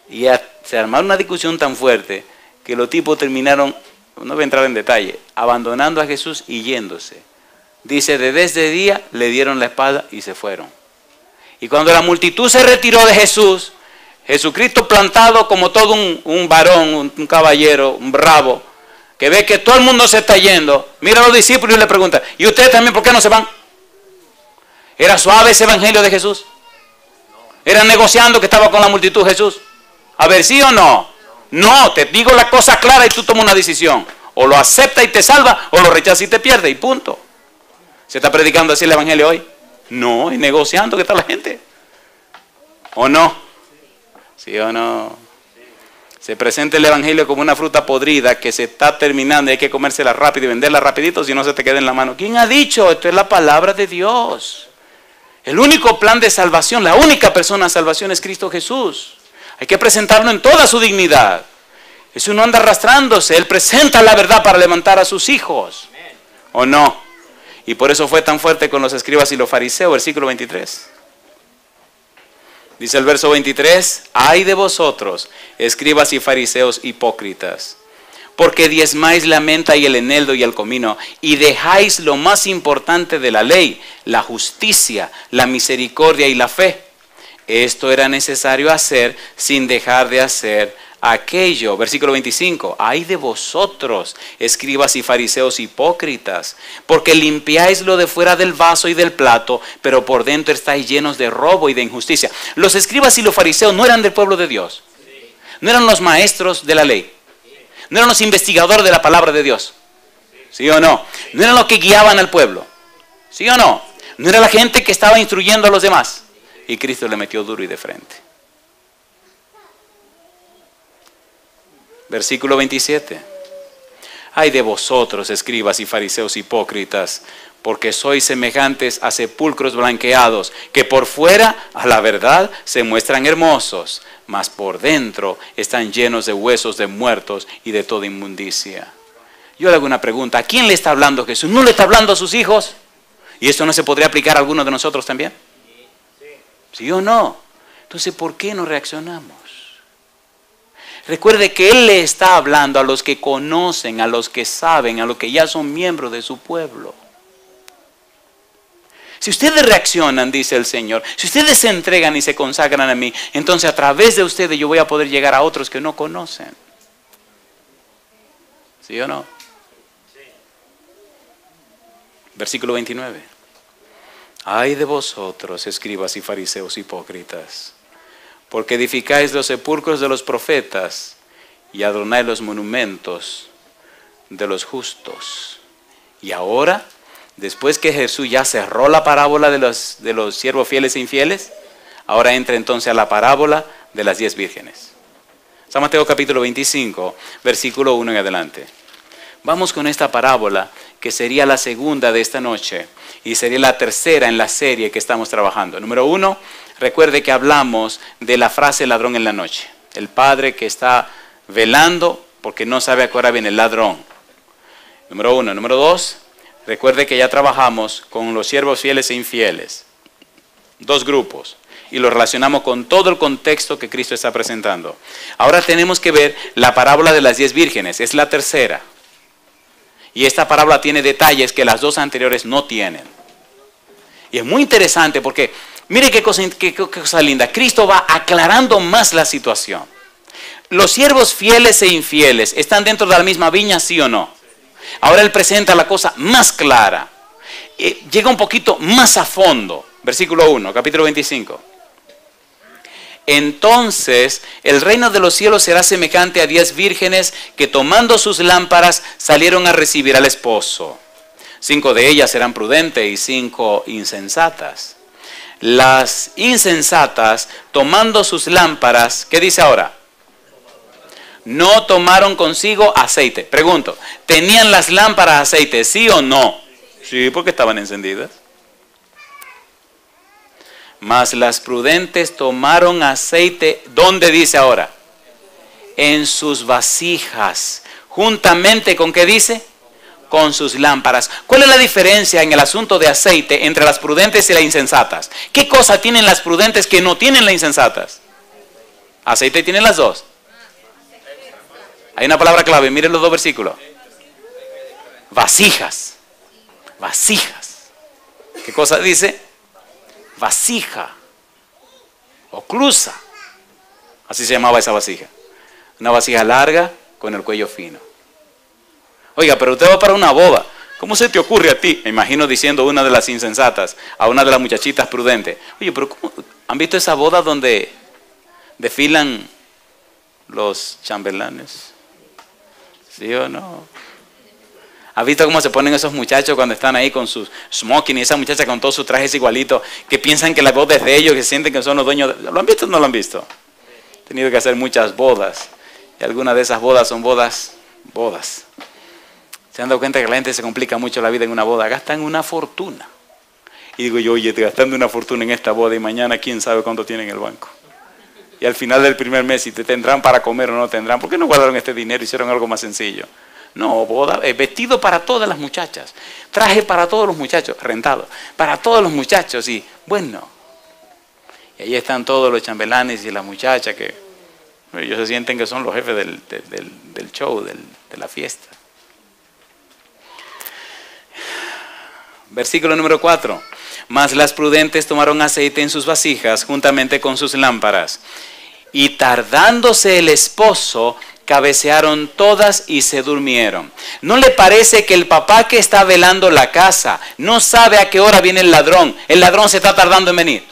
Y se armó una discusión tan fuerte que los tipos terminaron, no voy a entrar en detalle, abandonando a Jesús y yéndose. Dice, desde ese día le dieron la espada y se fueron. Y cuando la multitud se retiró de Jesús, Jesucristo plantado como todo un varón, un caballero, un bravo, que ve que todo el mundo se está yendo, mira a los discípulos y le pregunta, ¿y ustedes también por qué no se van? ¿Era suave ese evangelio de Jesús? ¿Era negociando que estaba con la multitud Jesús? A ver, ¿sí o no? No, te digo la cosa clara y tú tomas una decisión. O lo aceptas y te salva, o lo rechazas y te pierde, y punto. ¿Se está predicando así el evangelio hoy? No, es negociando que está la gente. ¿O no? ¿Sí o no? Se presenta el evangelio como una fruta podrida que se está terminando y hay que comérsela rápido y venderla rapidito si no se te queda en la mano. ¿Quién ha dicho? Esto es la palabra de Dios. El único plan de salvación, la única persona de salvación es Cristo Jesús. Hay que presentarlo en toda su dignidad. Eso no anda arrastrándose. Él presenta la verdad para levantar a sus hijos. ¿O no? Y por eso fue tan fuerte con los escribas y los fariseos, versículo 23. Dice el verso 23, ay de vosotros, escribas y fariseos hipócritas, porque diezmáis la menta y el eneldo y el comino, y dejáis lo más importante de la ley, la justicia, la misericordia y la fe. Esto era necesario hacer sin dejar de hacer aquello. Versículo 25. Ay de vosotros, escribas y fariseos hipócritas, porque limpiáis lo de fuera del vaso y del plato, pero por dentro estáis llenos de robo y de injusticia. Los escribas y los fariseos no eran del pueblo de Dios. No eran los maestros de la ley. No eran los investigadores de la palabra de Dios. ¿Sí o no? No eran los que guiaban al pueblo. ¿Sí o no? No era la gente que estaba instruyendo a los demás. Y Cristo le metió duro y de frente. Versículo 27. Ay de vosotros, escribas y fariseos hipócritas, porque sois semejantes a sepulcros blanqueados, que por fuera, a la verdad, se muestran hermosos, mas por dentro están llenos de huesos de muertos y de toda inmundicia. Yo le hago una pregunta, ¿a quién le está hablando Jesús? ¿No le está hablando a sus hijos? ¿Y esto no se podría aplicar a alguno de nosotros también? ¿Sí o no? Entonces, ¿por qué no reaccionamos? Recuerde que Él le está hablando a los que conocen, a los que saben, a los que ya son miembros de su pueblo. Si ustedes reaccionan, dice el Señor, si ustedes se entregan y se consagran a mí, entonces a través de ustedes yo voy a poder llegar a otros que no conocen. ¿Sí o no? Versículo 29. Ay de vosotros, escribas y fariseos hipócritas, porque edificáis los sepulcros de los profetas y adornáis los monumentos de los justos. Y ahora, después que Jesús ya cerró la parábola de los siervos fieles e infieles, ahora entra entonces a la parábola de las 10 vírgenes. San Mateo capítulo 25, versículo 1 en adelante. Vamos con esta parábola que sería la segunda de esta noche y sería la tercera en la serie que estamos trabajando. Número 1, recuerde que hablamos de la frase ladrón en la noche. El padre que está velando porque no sabe a qué hora viene el ladrón. Número 1. Número 2, recuerde que ya trabajamos con los siervos fieles e infieles. 2 grupos. Y lo relacionamos con todo el contexto que Cristo está presentando. Ahora tenemos que ver la parábola de las 10 vírgenes. Es la tercera. Y esta parábola tiene detalles que las 2 anteriores no tienen. Y es muy interesante porque, mire qué cosa linda. Cristo va aclarando más la situación. Los siervos fieles e infieles están dentro de la misma viña, ¿sí o no? Ahora Él presenta la cosa más clara. Llega un poquito más a fondo. Versículo 1, capítulo 25. Entonces el reino de los cielos será semejante a 10 vírgenes que tomando sus lámparas salieron a recibir al esposo. 5 de ellas eran prudentes y 5 insensatas. Las insensatas tomando sus lámparas, ¿qué dice ahora? No tomaron consigo aceite. Pregunto, ¿tenían las lámparas aceite, sí o no? Sí, porque estaban encendidas. Mas las prudentes tomaron aceite, ¿dónde dice ahora? En sus vasijas, juntamente con ¿qué dice? Con sus lámparas. ¿Cuál es la diferencia en el asunto de aceite entre las prudentes y las insensatas? ¿Qué cosa tienen las prudentes que no tienen las insensatas? Aceite tienen las dos. Hay una palabra clave, miren los dos versículos. Vasijas. Vasijas. ¿Qué cosa dice? Vasija. Oclusa. Así se llamaba esa vasija. Una vasija larga con el cuello fino. Oiga, pero usted va para una boda. ¿Cómo se te ocurre a ti? Me imagino diciendo una de las insensatas a una de las muchachitas prudentes. Oye, pero ¿cómo? ¿Han visto esa boda donde desfilan los chambelanes? ¿Sí o no? ¿Has visto cómo se ponen esos muchachos cuando están ahí con sus smoking y esa muchacha con todos sus trajes igualitos, que piensan que la boda es de ellos, que sienten que son los dueños? ¿Lo han visto o no lo han visto? He tenido que hacer muchas bodas y algunas de esas bodas son bodas. ¿Se han dado cuenta que la gente se complica mucho la vida en una boda? Gastan una fortuna. Y digo yo, oye, gastando una fortuna en esta boda y mañana quién sabe cuánto tienen en el banco. Y al final del primer mes, si te tendrán para comer o no tendrán, ¿por qué no guardaron este dinero y hicieron algo más sencillo? No, boda, vestido para todas las muchachas, traje para todos los muchachos, rentado, para todos los muchachos, y bueno. Y ahí están todos los chambelanes y las muchachas que ellos se sienten que son los jefes del show, de la fiesta. Versículo número 4. Mas las prudentes tomaron aceite en sus vasijas juntamente con sus lámparas. Y tardándose el esposo, cabecearon todas y se durmieron. ¿No le parece que el papá que está velando la casa no sabe a qué hora viene el ladrón? El ladrón se está tardando en venir.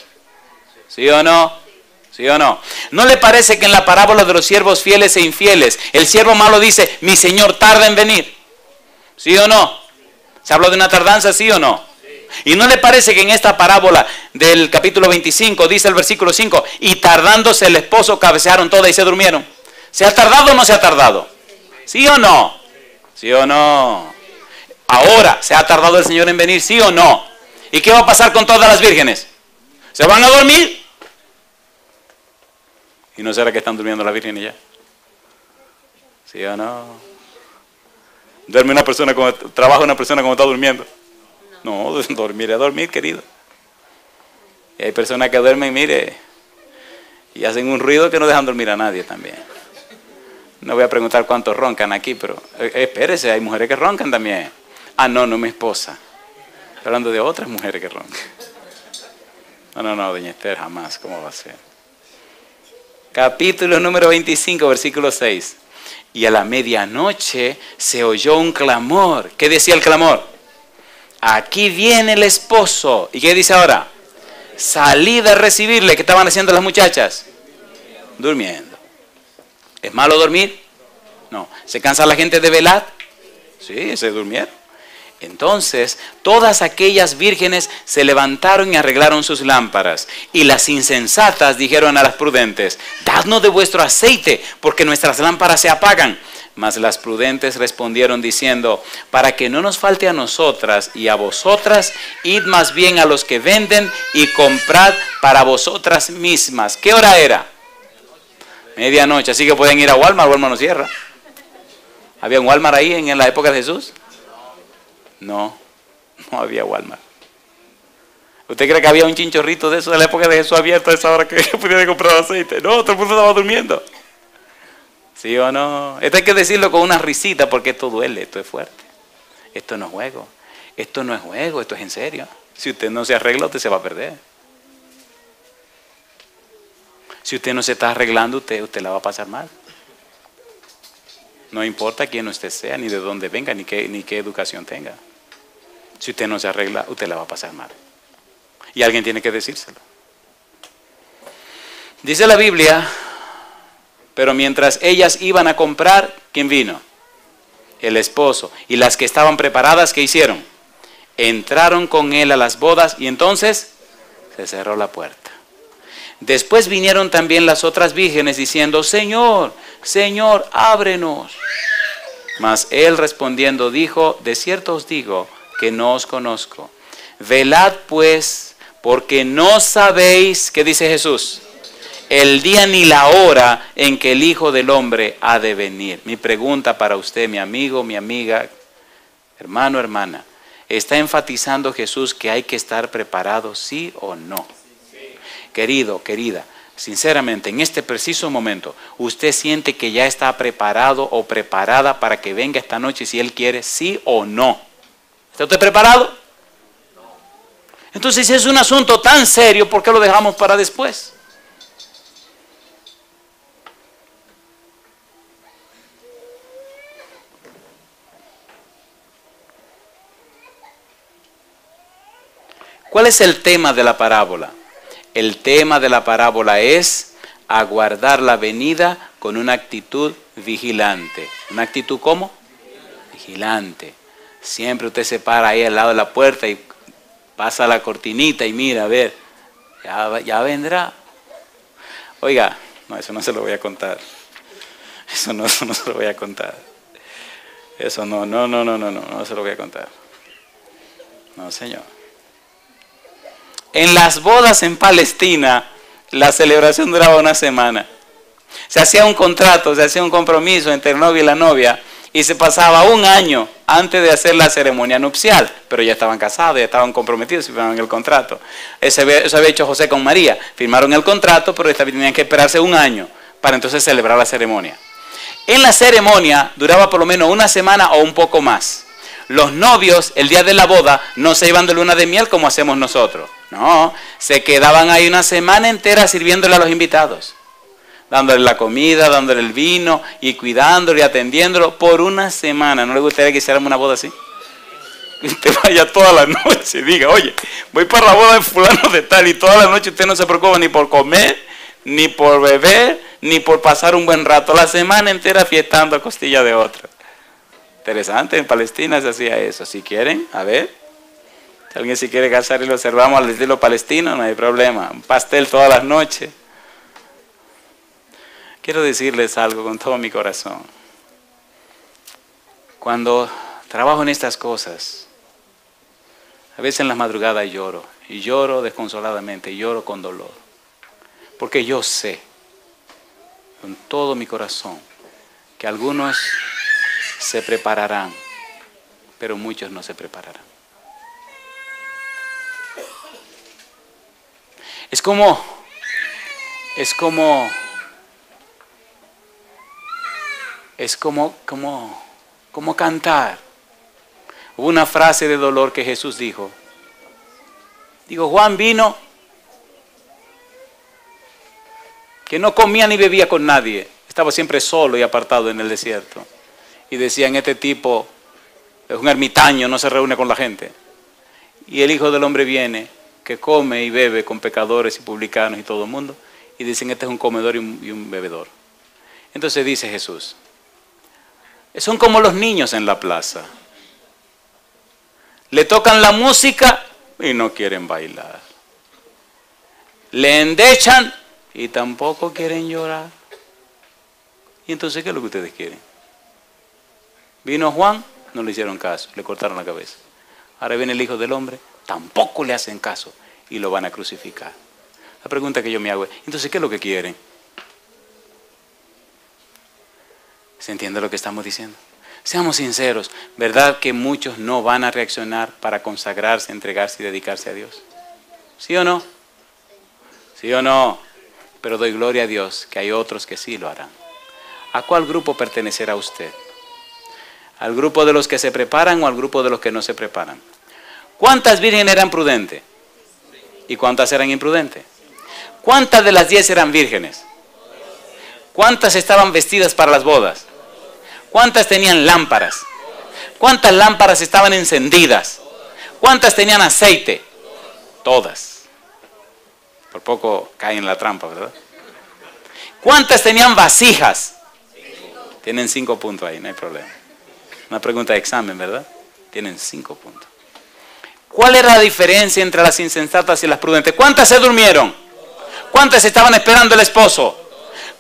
¿Sí o no? ¿Sí o no? ¿No le parece que en la parábola de los siervos fieles e infieles, el siervo malo dice, mi señor tarda en venir? ¿Sí o no? ¿Se habló de una tardanza, sí o no? ¿Y no le parece que en esta parábola del capítulo 25 dice el versículo 5, y tardándose el esposo cabecearon todas y se durmieron? ¿Se ha tardado o no se ha tardado? ¿Sí o no? ¿Sí o no? Ahora, ¿se ha tardado el Señor en venir? ¿Sí o no? ¿Y qué va a pasar con todas las vírgenes? ¿Se van a dormir? ¿Y no será que están durmiendo las vírgenes ya? ¿Sí o no? ¿Duerme una persona como trabaja una persona como está durmiendo? No, dormir es dormir, querido. Y hay personas que duermen, mire, y hacen un ruido que no dejan dormir a nadie también. No voy a preguntar cuántos roncan aquí, pero espérese, hay mujeres que roncan también. Ah, no, no es mi esposa. Estoy hablando de otras mujeres que roncan. No, doña Esther, jamás, ¿cómo va a ser? Capítulo número 25, versículo 6. Y a la medianoche se oyó un clamor. ¿Qué decía el clamor? Aquí viene el esposo. ¿Y qué dice ahora? Salid a recibirle. ¿Qué estaban haciendo las muchachas? Durmiendo. ¿Es malo dormir? No. ¿Se cansa la gente de velar? Sí, se durmieron. Entonces, todas aquellas vírgenes se levantaron y arreglaron sus lámparas. Y las insensatas dijeron a las prudentes, dadnos de vuestro aceite, porque nuestras lámparas se apagan. Mas las prudentes respondieron diciendo, para que no nos falte a nosotras y a vosotras, id más bien a los que venden y comprad para vosotras mismas. ¿Qué hora era? Medianoche, así que pueden ir a Walmart no cierra. ¿Había un Walmart ahí en la época de Jesús? No había Walmart. ¿Usted cree que había un chinchorrito de eso de la época de Jesús abierto a esa hora que pudiera comprar aceite? No, todo el mundo estaba durmiendo. ¿Sí o no? Esto hay que decirlo con una risita porque esto duele, esto es fuerte. Esto no es juego. Esto no es juego, esto es en serio. Si usted no se arregla, usted se va a perder. Si usted no se está arreglando, usted la va a pasar mal. No importa quién usted sea, ni de dónde venga, ni qué educación tenga. Si usted no se arregla, usted la va a pasar mal. Y alguien tiene que decírselo. Dice la Biblia, pero mientras ellas iban a comprar, ¿quién vino? El esposo. Y las que estaban preparadas, ¿qué hicieron? Entraron con él a las bodas y entonces se cerró la puerta. Después vinieron también las otras vírgenes diciendo, Señor, Señor, ábrenos. Mas él respondiendo dijo, de cierto os digo que no os conozco. Velad pues, porque no sabéis, ¿qué dice Jesús? El día ni la hora en que el Hijo del Hombre ha de venir. Mi pregunta para usted, mi amigo, mi amiga, hermano, hermana, ¿está enfatizando Jesús que hay que estar preparado, sí o no? Querido, querida, sinceramente, en este preciso momento, ¿usted siente que ya está preparado o preparada para que venga esta noche si Él quiere, sí o no? ¿Está usted preparado? Entonces, si es un asunto tan serio, ¿por qué lo dejamos para después? ¿Cuál es el tema de la parábola? El tema de la parábola es aguardar la venida con una actitud vigilante. ¿Una actitud cómo? Vigilante. Siempre usted se para ahí al lado de la puerta y pasa la cortinita y mira, a ver, ya vendrá. Oiga, no, eso no se lo voy a contar. Eso no se lo voy a contar. Eso no se lo voy a contar. No, señor. En las bodas en Palestina, la celebración duraba una semana. Se hacía un contrato, se hacía un compromiso entre el novio y la novia y se pasaba un año antes de hacer la ceremonia nupcial, pero ya estaban casados, ya estaban comprometidos y firmaron el contrato. Eso había hecho José con María, firmaron el contrato, pero tenían que esperarse un año para entonces celebrar la ceremonia. En la ceremonia duraba por lo menos una semana o un poco más. Los novios, el día de la boda, no se iban de luna de miel como hacemos nosotros. No, se quedaban ahí una semana entera sirviéndole a los invitados. Dándole la comida, dándole el vino y cuidándolo y atendiéndolo por una semana. ¿No le gustaría que hiciéramos una boda así? Usted vaya toda la noche y diga, oye, voy para la boda de fulano de tal y toda la noche usted no se preocupa ni por comer, ni por beber, ni por pasar un buen rato. La semana entera fiestando a costilla de otro. Interesante, en Palestina se hacía eso. Si quieren, a ver, si alguien se quiere casar y lo observamos al estilo palestino, no hay problema. Un pastel todas las noches. Quiero decirles algo con todo mi corazón. Cuando trabajo en estas cosas, a veces en las madrugadas lloro, y lloro desconsoladamente, y lloro con dolor. Porque yo sé, con todo mi corazón, que algunos se prepararán, pero muchos no se prepararán. Es como cantar. Hubo una frase de dolor que Jesús dijo. Juan vino que no comía ni bebía con nadie. Estaba siempre solo y apartado en el desierto. Y decían, este tipo es un ermitaño, no se reúne con la gente. Y el Hijo del Hombre viene, que come y bebe con pecadores y publicanos y todo el mundo. Y dicen, este es un comedor y un bebedor. Entonces dice Jesús, son como los niños en la plaza. Le tocan la música y no quieren bailar. Le endechan y tampoco quieren llorar. ¿Y entonces qué es lo que ustedes quieren? Vino Juan, no le hicieron caso, le cortaron la cabeza. Ahora viene el Hijo del Hombre, tampoco le hacen caso y lo van a crucificar. La pregunta que yo me hago es, entonces, ¿qué es lo que quieren? ¿Se entiende lo que estamos diciendo? Seamos sinceros, ¿verdad que muchos no van a reaccionar para consagrarse, entregarse y dedicarse a Dios? ¿Sí o no? ¿Sí o no? Pero doy gloria a Dios que hay otros que sí lo harán. ¿A cuál grupo pertenecerá usted? ¿Al grupo de los que se preparan o al grupo de los que no se preparan? ¿Cuántas vírgenes eran prudentes? ¿Y cuántas eran imprudentes? ¿Cuántas de las 10 eran vírgenes? ¿Cuántas estaban vestidas para las bodas? ¿Cuántas tenían lámparas? ¿Cuántas lámparas estaban encendidas? ¿Cuántas tenían aceite? Todas. Por poco caen en la trampa, ¿verdad? ¿Cuántas tenían vasijas? Tienen 5 puntos ahí, no hay problema. Una pregunta de examen, ¿verdad? Tienen 5 puntos. ¿Cuál era la diferencia entre las insensatas y las prudentes? ¿Cuántas se durmieron? ¿Cuántas estaban esperando el esposo?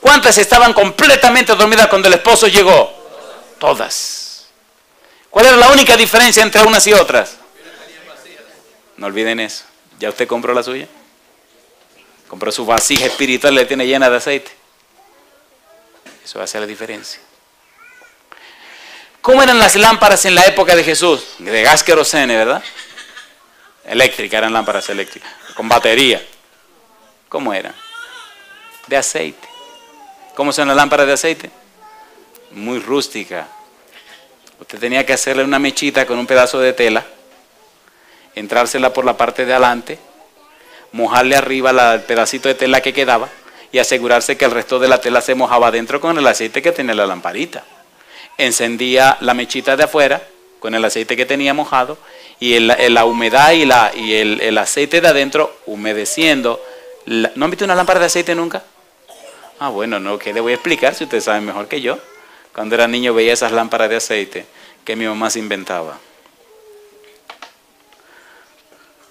¿Cuántas estaban completamente dormidas cuando el esposo llegó? Todas. ¿Cuál era la única diferencia entre unas y otras? No olviden eso. ¿Ya usted compró la suya? Compró su vasija espiritual y la tiene llena de aceite. Eso hace la diferencia. ¿Cómo eran las lámparas en la época de Jesús? De gas querosene, ¿verdad? Eléctricas, eran lámparas eléctricas. Con batería. ¿Cómo eran? De aceite. ¿Cómo son las lámparas de aceite? Muy rústica. Usted tenía que hacerle una mechita con un pedazo de tela, entrársela por la parte de adelante, mojarle arriba el pedacito de tela que quedaba y asegurarse que el resto de la tela se mojaba adentro con el aceite que tenía la lamparita. Encendía la mechita de afuera con el aceite que tenía mojado y la humedad y el aceite de adentro humedeciendo. ¿No han visto una lámpara de aceite nunca? Ah, bueno, no, ¿qué le voy a explicar si ustedes saben mejor que yo? Cuando era niño veía esas lámparas de aceite que mi mamá se inventaba.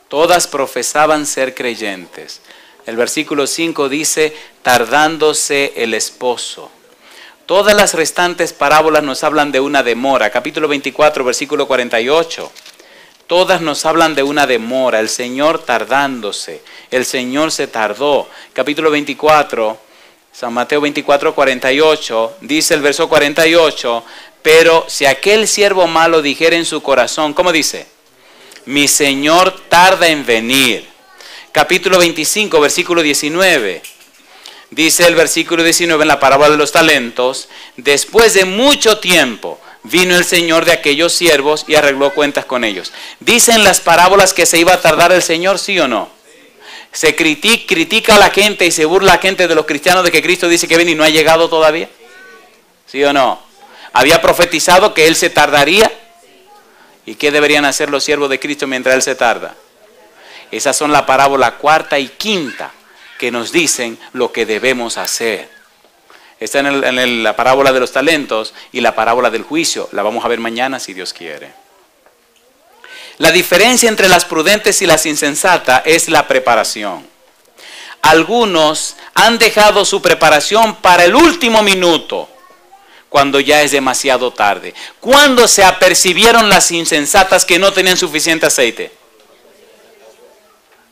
Todas profesaban ser creyentes. El versículo 5 dice, tardándose el esposo. Todas las restantes parábolas nos hablan de una demora. Capítulo 24, versículo 48. Todas nos hablan de una demora. El Señor tardándose. El Señor se tardó. Capítulo 24, San Mateo 24, 48. Dice el verso 48. Pero si aquel siervo malo dijera en su corazón, ¿cómo dice? Mi Señor tarda en venir. Capítulo 25, versículo 19. Dice el versículo 19 en la parábola de los talentos, después de mucho tiempo vino el Señor de aquellos siervos y arregló cuentas con ellos. ¿Dicen las parábolas que se iba a tardar el Señor, sí o no? Se critica a la gente y se burla a la gente de los cristianos de que Cristo dice que viene y no ha llegado todavía. ¿Sí o no? ¿Había profetizado que Él se tardaría? ¿Y qué deberían hacer los siervos de Cristo mientras Él se tarda? Esas son la parábola cuarta y quinta que nos dicen lo que debemos hacer. Está en la parábola de los talentos y la parábola del juicio. La vamos a ver mañana si Dios quiere. La diferencia entre las prudentes y las insensatas es la preparación. Algunos han dejado su preparación para el último minuto, cuando ya es demasiado tarde. ¿Cuándo se apercibieron las insensatas que no tenían suficiente aceite?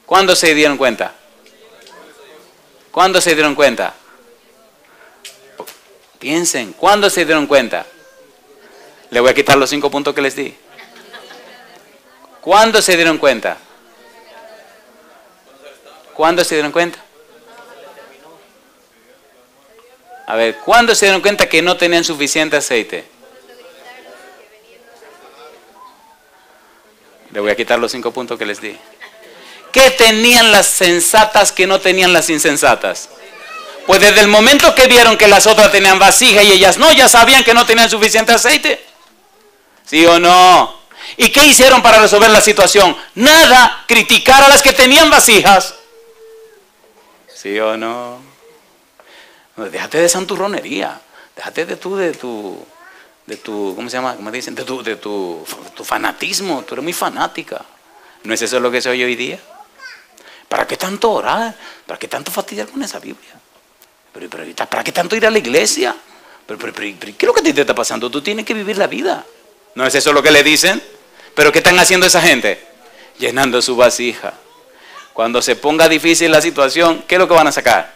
¿Cuándo se dieron cuenta? ¿Cuándo se dieron cuenta? Piensen, ¿cuándo se dieron cuenta? Le voy a quitar los 5 puntos que les di. ¿Cuándo se dieron cuenta? ¿Cuándo se dieron cuenta? A ver, ¿cuándo se dieron cuenta que no tenían suficiente aceite? Le voy a quitar los 5 puntos que les di. ¿Qué tenían las sensatas que no tenían las insensatas? Pues desde el momento que vieron que las otras tenían vasija y ellas no, ya sabían que no tenían suficiente aceite. ¿Sí o no? ¿Y qué hicieron para resolver la situación? Nada, criticar a las que tenían vasijas. ¿Sí o no? Déjate de santurronería. Déjate de tu ¿cómo se llama? ¿Cómo dicen? De tu fanatismo. Tú eres muy fanática. ¿No es eso lo que se oye hoy día? ¿Para qué tanto orar? ¿Para qué tanto fastidiar con esa Biblia? ¿Para qué tanto ir a la iglesia? ¿Pero qué es lo que te está pasando? Tú tienes que vivir la vida. ¿No es eso lo que le dicen? ¿Pero qué están haciendo esa gente? Llenando su vasija. Cuando se ponga difícil la situación, ¿qué es lo que van a sacar?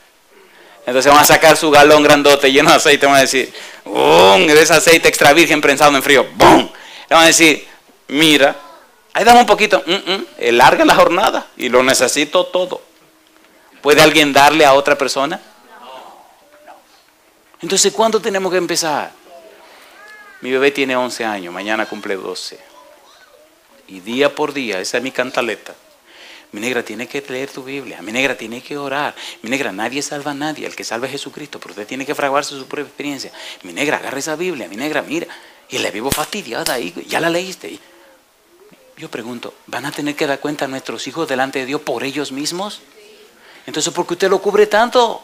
Entonces van a sacar su galón grandote lleno de aceite. Van a decir, ¡bum! De ese aceite extra virgen prensado en frío. ¡Bum! Le van a decir, mira, ahí dame un poquito. Larga la jornada y lo necesito todo. ¿Puede alguien darle a otra persona? No. Entonces, ¿cuándo tenemos que empezar? Mi bebé tiene 11 años, mañana cumple 12. Y día por día, esa es mi cantaleta. Mi negra, tiene que leer tu Biblia. Mi negra, tiene que orar. Mi negra, nadie salva a nadie. El que salva es Jesucristo. Pero usted tiene que fraguarse su propia experiencia. Mi negra, agarra esa Biblia. Mi negra, mira. Y la vivo fastidiada ahí. Ya la leíste. Yo pregunto, ¿van a tener que dar cuenta a nuestros hijos delante de Dios por ellos mismos? Entonces, ¿por qué usted lo cubre tanto?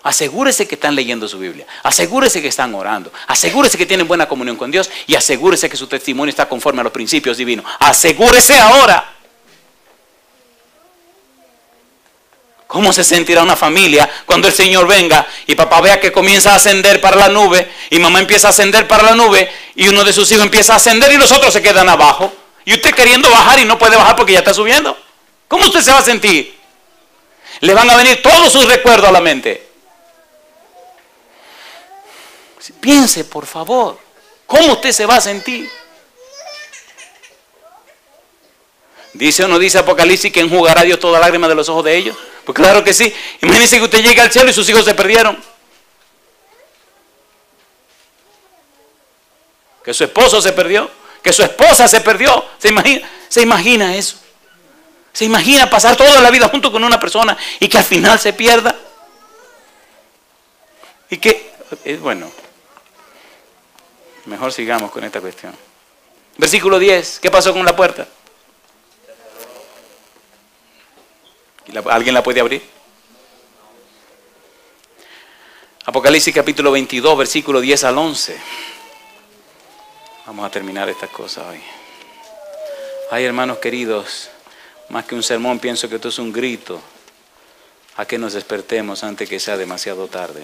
Asegúrese que están leyendo su Biblia. Asegúrese que están orando. Asegúrese que tienen buena comunión con Dios. Y asegúrese que su testimonio está conforme a los principios divinos. Asegúrese ahora. ¿Cómo se sentirá una familia cuando el Señor venga y papá vea que comienza a ascender para la nube y mamá empieza a ascender para la nube y uno de sus hijos empieza a ascender y los otros se quedan abajo? Y usted queriendo bajar y no puede bajar porque ya está subiendo. ¿Cómo usted se va a sentir? Le van a venir todos sus recuerdos a la mente. Piense, por favor, ¿cómo usted se va a sentir? ¿Dice o no dice Apocalipsis que enjugará Dios toda lágrima de los ojos de ellos? Pues claro que sí. Imagínense que usted llega al cielo y sus hijos se perdieron. Que su esposo se perdió. Que su esposa se perdió. ¿Se imagina eso? ¿Se imagina pasar toda la vida junto con una persona y que al final se pierda? Y que, bueno, mejor sigamos con esta cuestión. Versículo 10. ¿Qué pasó con la puerta? ¿Alguien la puede abrir? Apocalipsis capítulo 22, versículo 10 al 11. Vamos a terminar esta cosa hoy. Ay, hermanos queridos, más que un sermón, pienso que esto es un grito a que nos despertemos antes que sea demasiado tarde.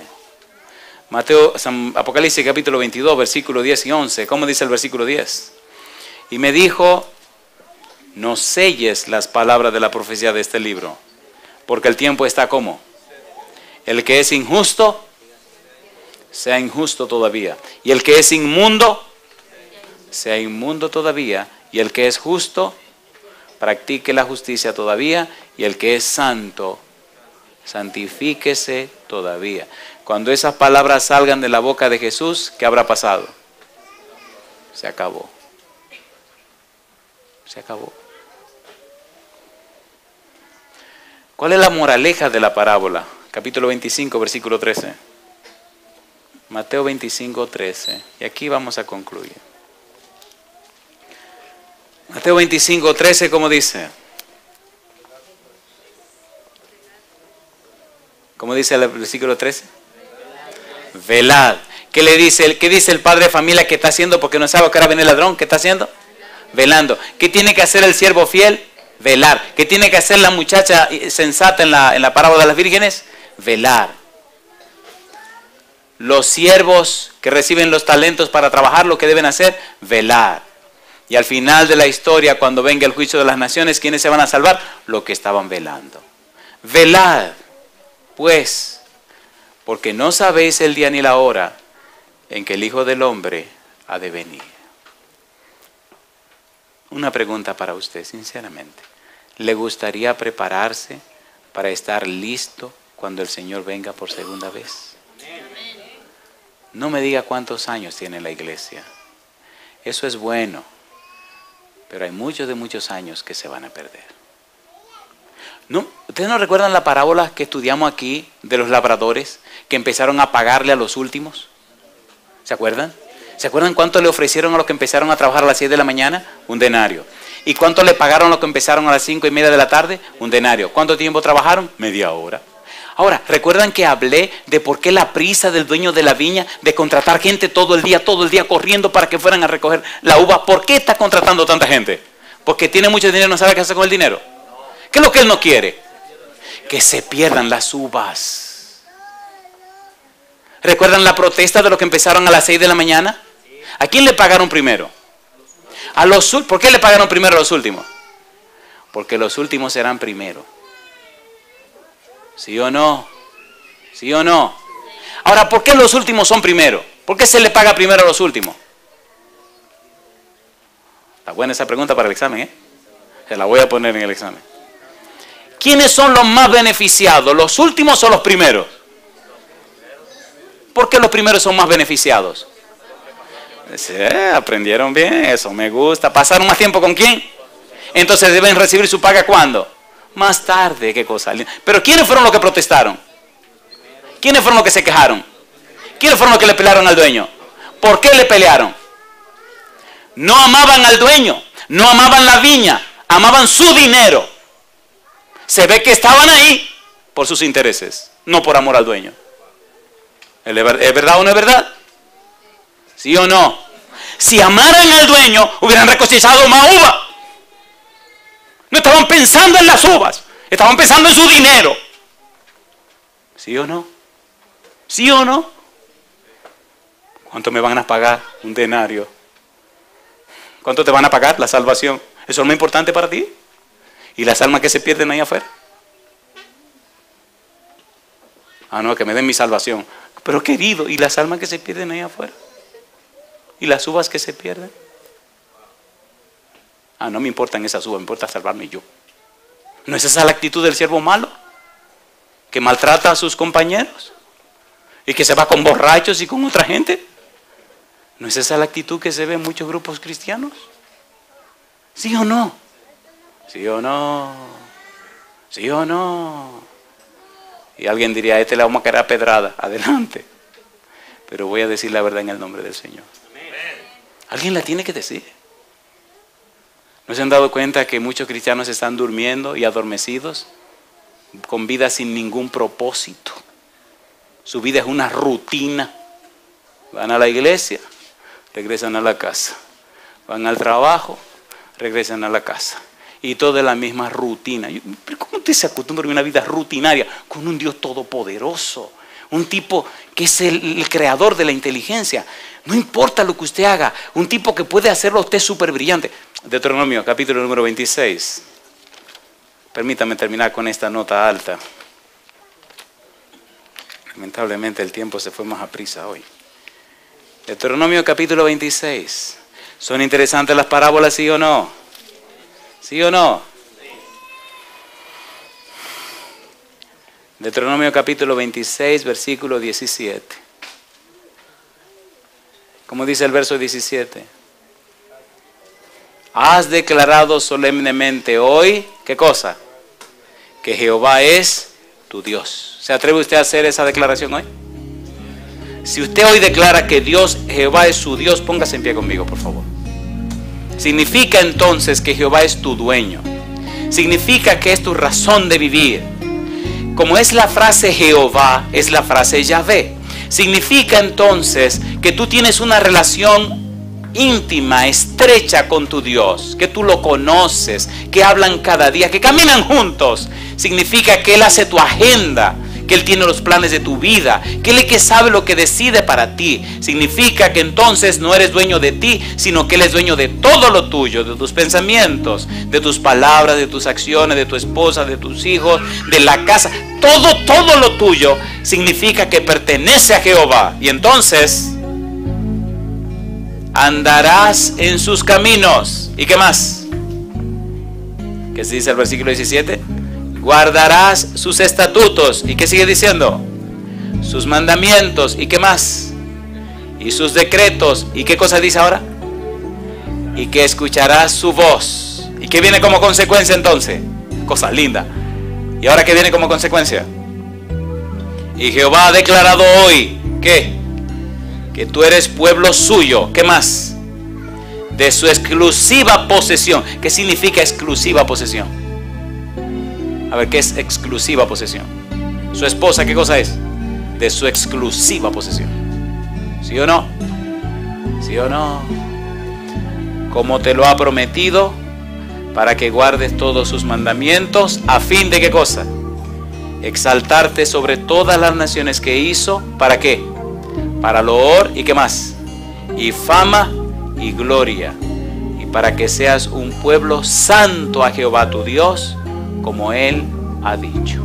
Apocalipsis capítulo 22, versículo 10 y 11. ¿Cómo dice el versículo 10? Y me dijo, no selles las palabras de la profecía de este libro, porque el tiempo está como. El que es injusto, sea injusto todavía. Y el que es inmundo, sea inmundo todavía. Y el que es justo, practique la justicia todavía. Y el que es santo, santifíquese todavía. Cuando esas palabras salgan de la boca de Jesús, ¿qué habrá pasado? Se acabó. Se acabó. ¿Cuál es la moraleja de la parábola? Capítulo 25, versículo 13. Mateo 25, 13. Y aquí vamos a concluir. Mateo 25, 13, ¿cómo dice? ¿Cómo dice el versículo 13? Velad. ¿Qué le dice? ¿Qué dice el padre de familia que está haciendo porque no sabe que ahora viene el ladrón? ¿Qué está haciendo? Velando. ¿Qué tiene que hacer el siervo fiel? Velar. ¿Qué tiene que hacer la muchacha sensata en la parábola de las vírgenes? Velar. Los siervos que reciben los talentos para trabajar, lo que deben hacer, velar. Y al final de la historia, cuando venga el juicio de las naciones, ¿quiénes se van a salvar? Los que estaban velando. Velad, pues, porque no sabéis el día ni la hora en que el Hijo del Hombre ha de venir. Una pregunta para usted, sinceramente. ¿Le gustaría prepararse para estar listo cuando el Señor venga por segunda vez? No me diga cuántos años tiene la iglesia. Eso es bueno, pero hay muchos años que se van a perder. ¿No? ¿Ustedes no recuerdan la parábola que estudiamos aquí de los labradores que empezaron a pagarle a los últimos? ¿Se acuerdan? ¿Se acuerdan cuánto le ofrecieron a los que empezaron a trabajar a las 6 de la mañana? Un denario. ¿Y cuánto le pagaron a los que empezaron a las 5:30 de la tarde? Un denario. ¿Cuánto tiempo trabajaron? Media hora. Ahora, ¿recuerdan que hablé de por qué la prisa del dueño de la viña de contratar gente todo el día corriendo para que fueran a recoger la uva? ¿Por qué está contratando tanta gente? ¿Porque tiene mucho dinero y no sabe qué hacer con el dinero? ¿Qué es lo que él no quiere? Que se pierdan las uvas. ¿Recuerdan la protesta de los que empezaron a las 6 de la mañana? ¿A quién le pagaron primero? ¿Por qué le pagaron primero a los últimos? Porque los últimos serán primero. ¿Sí o no? ¿Sí o no? Ahora, ¿por qué los últimos son primero? ¿Por qué se le paga primero a los últimos? Está buena esa pregunta para el examen, ¿eh? Se la voy a poner en el examen. ¿Quiénes son los más beneficiados? ¿Los últimos o los primeros? ¿Por qué los primeros son más beneficiados? Sí, aprendieron bien, eso me gusta. ¿Pasaron más tiempo con quién? Entonces deben recibir su paga ¿cuándo? Más tarde, qué cosa. Pero ¿quiénes fueron los que protestaron? ¿Quiénes fueron los que se quejaron? ¿Quiénes fueron los que le pelearon al dueño? ¿Por qué le pelearon? No amaban al dueño, no amaban la viña, amaban su dinero. Se ve que estaban ahí por sus intereses, no por amor al dueño. ¿Es verdad o no es verdad? ¿Sí o no? Si amaran al dueño, hubieran recosechado más uvas. No estaban pensando en las uvas, estaban pensando en su dinero. ¿Sí o no? ¿Sí o no? ¿Cuánto me van a pagar? Un denario. ¿Cuánto te van a pagar? La salvación. ¿Eso es lo más importante para ti? ¿Y las almas que se pierden ahí afuera? Ah, no, que me den mi salvación. Pero querido, ¿y las almas que se pierden ahí afuera? ¿Y las uvas que se pierden? Ah, no me importan esas uvas, me importa salvarme yo. ¿No es esa la actitud del siervo malo? Que maltrata a sus compañeros y que se va con borrachos y con otra gente. ¿No es esa la actitud que se ve en muchos grupos cristianos? ¿Sí o no? ¿Sí o no? ¿Sí o no? Y alguien diría, a este le vamos a caer a pedrada. Adelante. Pero voy a decir la verdad en el nombre del Señor. Alguien la tiene que decir. ¿No se han dado cuenta que muchos cristianos están durmiendo y adormecidos? Con vida sin ningún propósito. Su vida es una rutina. Van a la iglesia, regresan a la casa. Van al trabajo, regresan a la casa. Y todo es la misma rutina. ¿Pero cómo usted se acostumbra a una vida rutinaria con un Dios todopoderoso? Un tipo que es el creador de la inteligencia. No importa lo que usted haga. Un tipo que puede hacerlo a usted súper brillante. Deuteronomio, capítulo número 26. Permítame terminar con esta nota alta. Lamentablemente el tiempo se fue más a prisa hoy. Deuteronomio, capítulo 26. ¿Son interesantes las parábolas, sí o no? ¿Sí o no? Deuteronomio capítulo 26, versículo 17. ¿Cómo dice el verso 17? Has declarado solemnemente hoy, ¿qué cosa? Que Jehová es tu Dios. ¿Se atreve usted a hacer esa declaración hoy? Si usted hoy declara que Dios, Jehová es su Dios, póngase en pie conmigo, por favor. Significa entonces que Jehová es tu dueño. Significa que es tu razón de vivir. Como es la frase Jehová, es la frase Yahvé. Significa entonces que tú tienes una relación íntima, estrecha con tu Dios, que tú lo conoces, que hablan cada día, que caminan juntos. Significa que Él hace tu agenda, que Él tiene los planes de tu vida, que Él es que sabe lo que decide para ti. Significa que entonces no eres dueño de ti, sino que Él es dueño de todo lo tuyo, de tus pensamientos, de tus palabras, de tus acciones, de tu esposa, de tus hijos, de la casa. Todo lo tuyo significa que pertenece a Jehová. Y entonces andarás en sus caminos. ¿Y qué más? ¿Qué se dice el versículo 17? Guardarás sus estatutos. ¿Y qué sigue diciendo? Sus mandamientos. ¿Y qué más? Y sus decretos. ¿Y qué cosa dice ahora? Y que escucharás su voz. ¿Y qué viene como consecuencia entonces? Cosa linda. ¿Y ahora qué viene como consecuencia? Y Jehová ha declarado hoy, ¿qué? Que tú eres pueblo suyo. ¿Qué más? De su exclusiva posesión. ¿Qué significa exclusiva posesión? A ver, ¿qué es exclusiva posesión? Su esposa, ¿qué cosa es? De su exclusiva posesión. ¿Sí o no? ¿Sí o no? Como te lo ha prometido, para que guardes todos sus mandamientos, a fin de ¿qué cosa? Exaltarte sobre todas las naciones que hizo. ¿Para qué? Para loor y ¿qué más? Y fama y gloria. Y para que seas un pueblo santo a Jehová tu Dios, como Él ha dicho.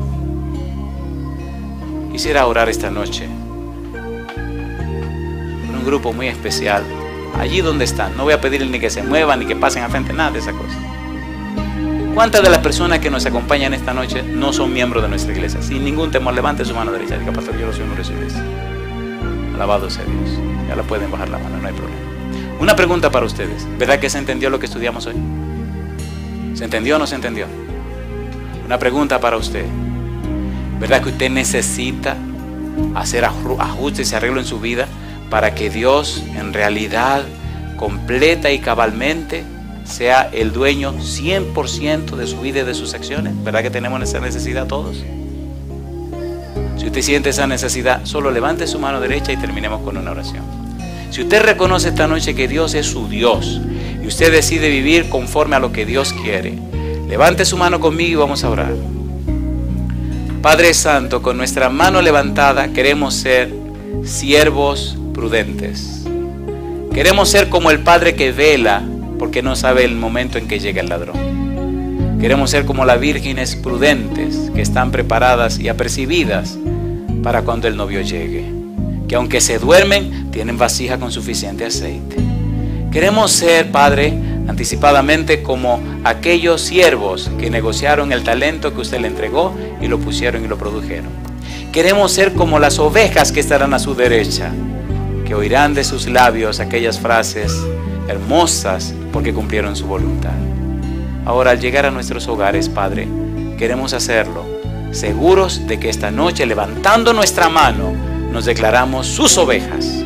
Quisiera orar esta noche con un grupo muy especial. Allí donde están. No voy a pedirles ni que se muevan ni que pasen al frente, nada de esa cosa. ¿Cuántas de las personas que nos acompañan esta noche no son miembros de nuestra iglesia? Sin ningún temor, levante su mano derecha y diga: pastor, yo no soy miembro de su iglesia. Alabado sea Dios. Ya la pueden bajar la mano, no hay problema. Una pregunta para ustedes. ¿Verdad que se entendió lo que estudiamos hoy? ¿Se entendió o no se entendió? Una pregunta para usted. ¿Verdad que usted necesita hacer ajustes y arreglos en su vida para que Dios en realidad completa y cabalmente sea el dueño 100% de su vida y de sus acciones? ¿Verdad que tenemos esa necesidad todos? Si usted siente esa necesidad, solo levante su mano derecha y terminemos con una oración. Si usted reconoce esta noche que Dios es su Dios y usted decide vivir conforme a lo que Dios quiere, levante su mano conmigo y vamos a orar. Padre Santo, con nuestra mano levantada queremos ser siervos prudentes. Queremos ser como el padre que vela porque no sabe el momento en que llega el ladrón. Queremos ser como las vírgenes prudentes que están preparadas y apercibidas para cuando el novio llegue. Que aunque se duermen, tienen vasija con suficiente aceite. Queremos ser, Padre, anticipadamente como aquellos siervos que negociaron el talento que usted le entregó y lo pusieron y lo produjeron. Queremos ser como las ovejas que estarán a su derecha, que oirán de sus labios aquellas frases hermosas porque cumplieron su voluntad. Ahora, al llegar a nuestros hogares, Padre, queremos hacerlo seguros de que esta noche, levantando nuestra mano, nos declaramos sus ovejas,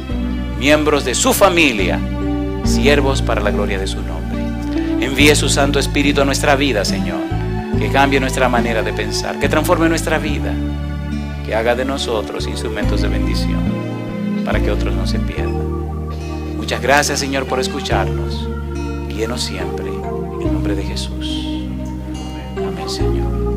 miembros de su familia, siervos para la gloria de su nombre. Envíe su Santo Espíritu a nuestra vida, Señor, que cambie nuestra manera de pensar, que transforme nuestra vida, que haga de nosotros instrumentos de bendición, para que otros no se pierdan. Muchas gracias, Señor, por escucharnos. Guíenos siempre, en el nombre de Jesús. Amén, Señor.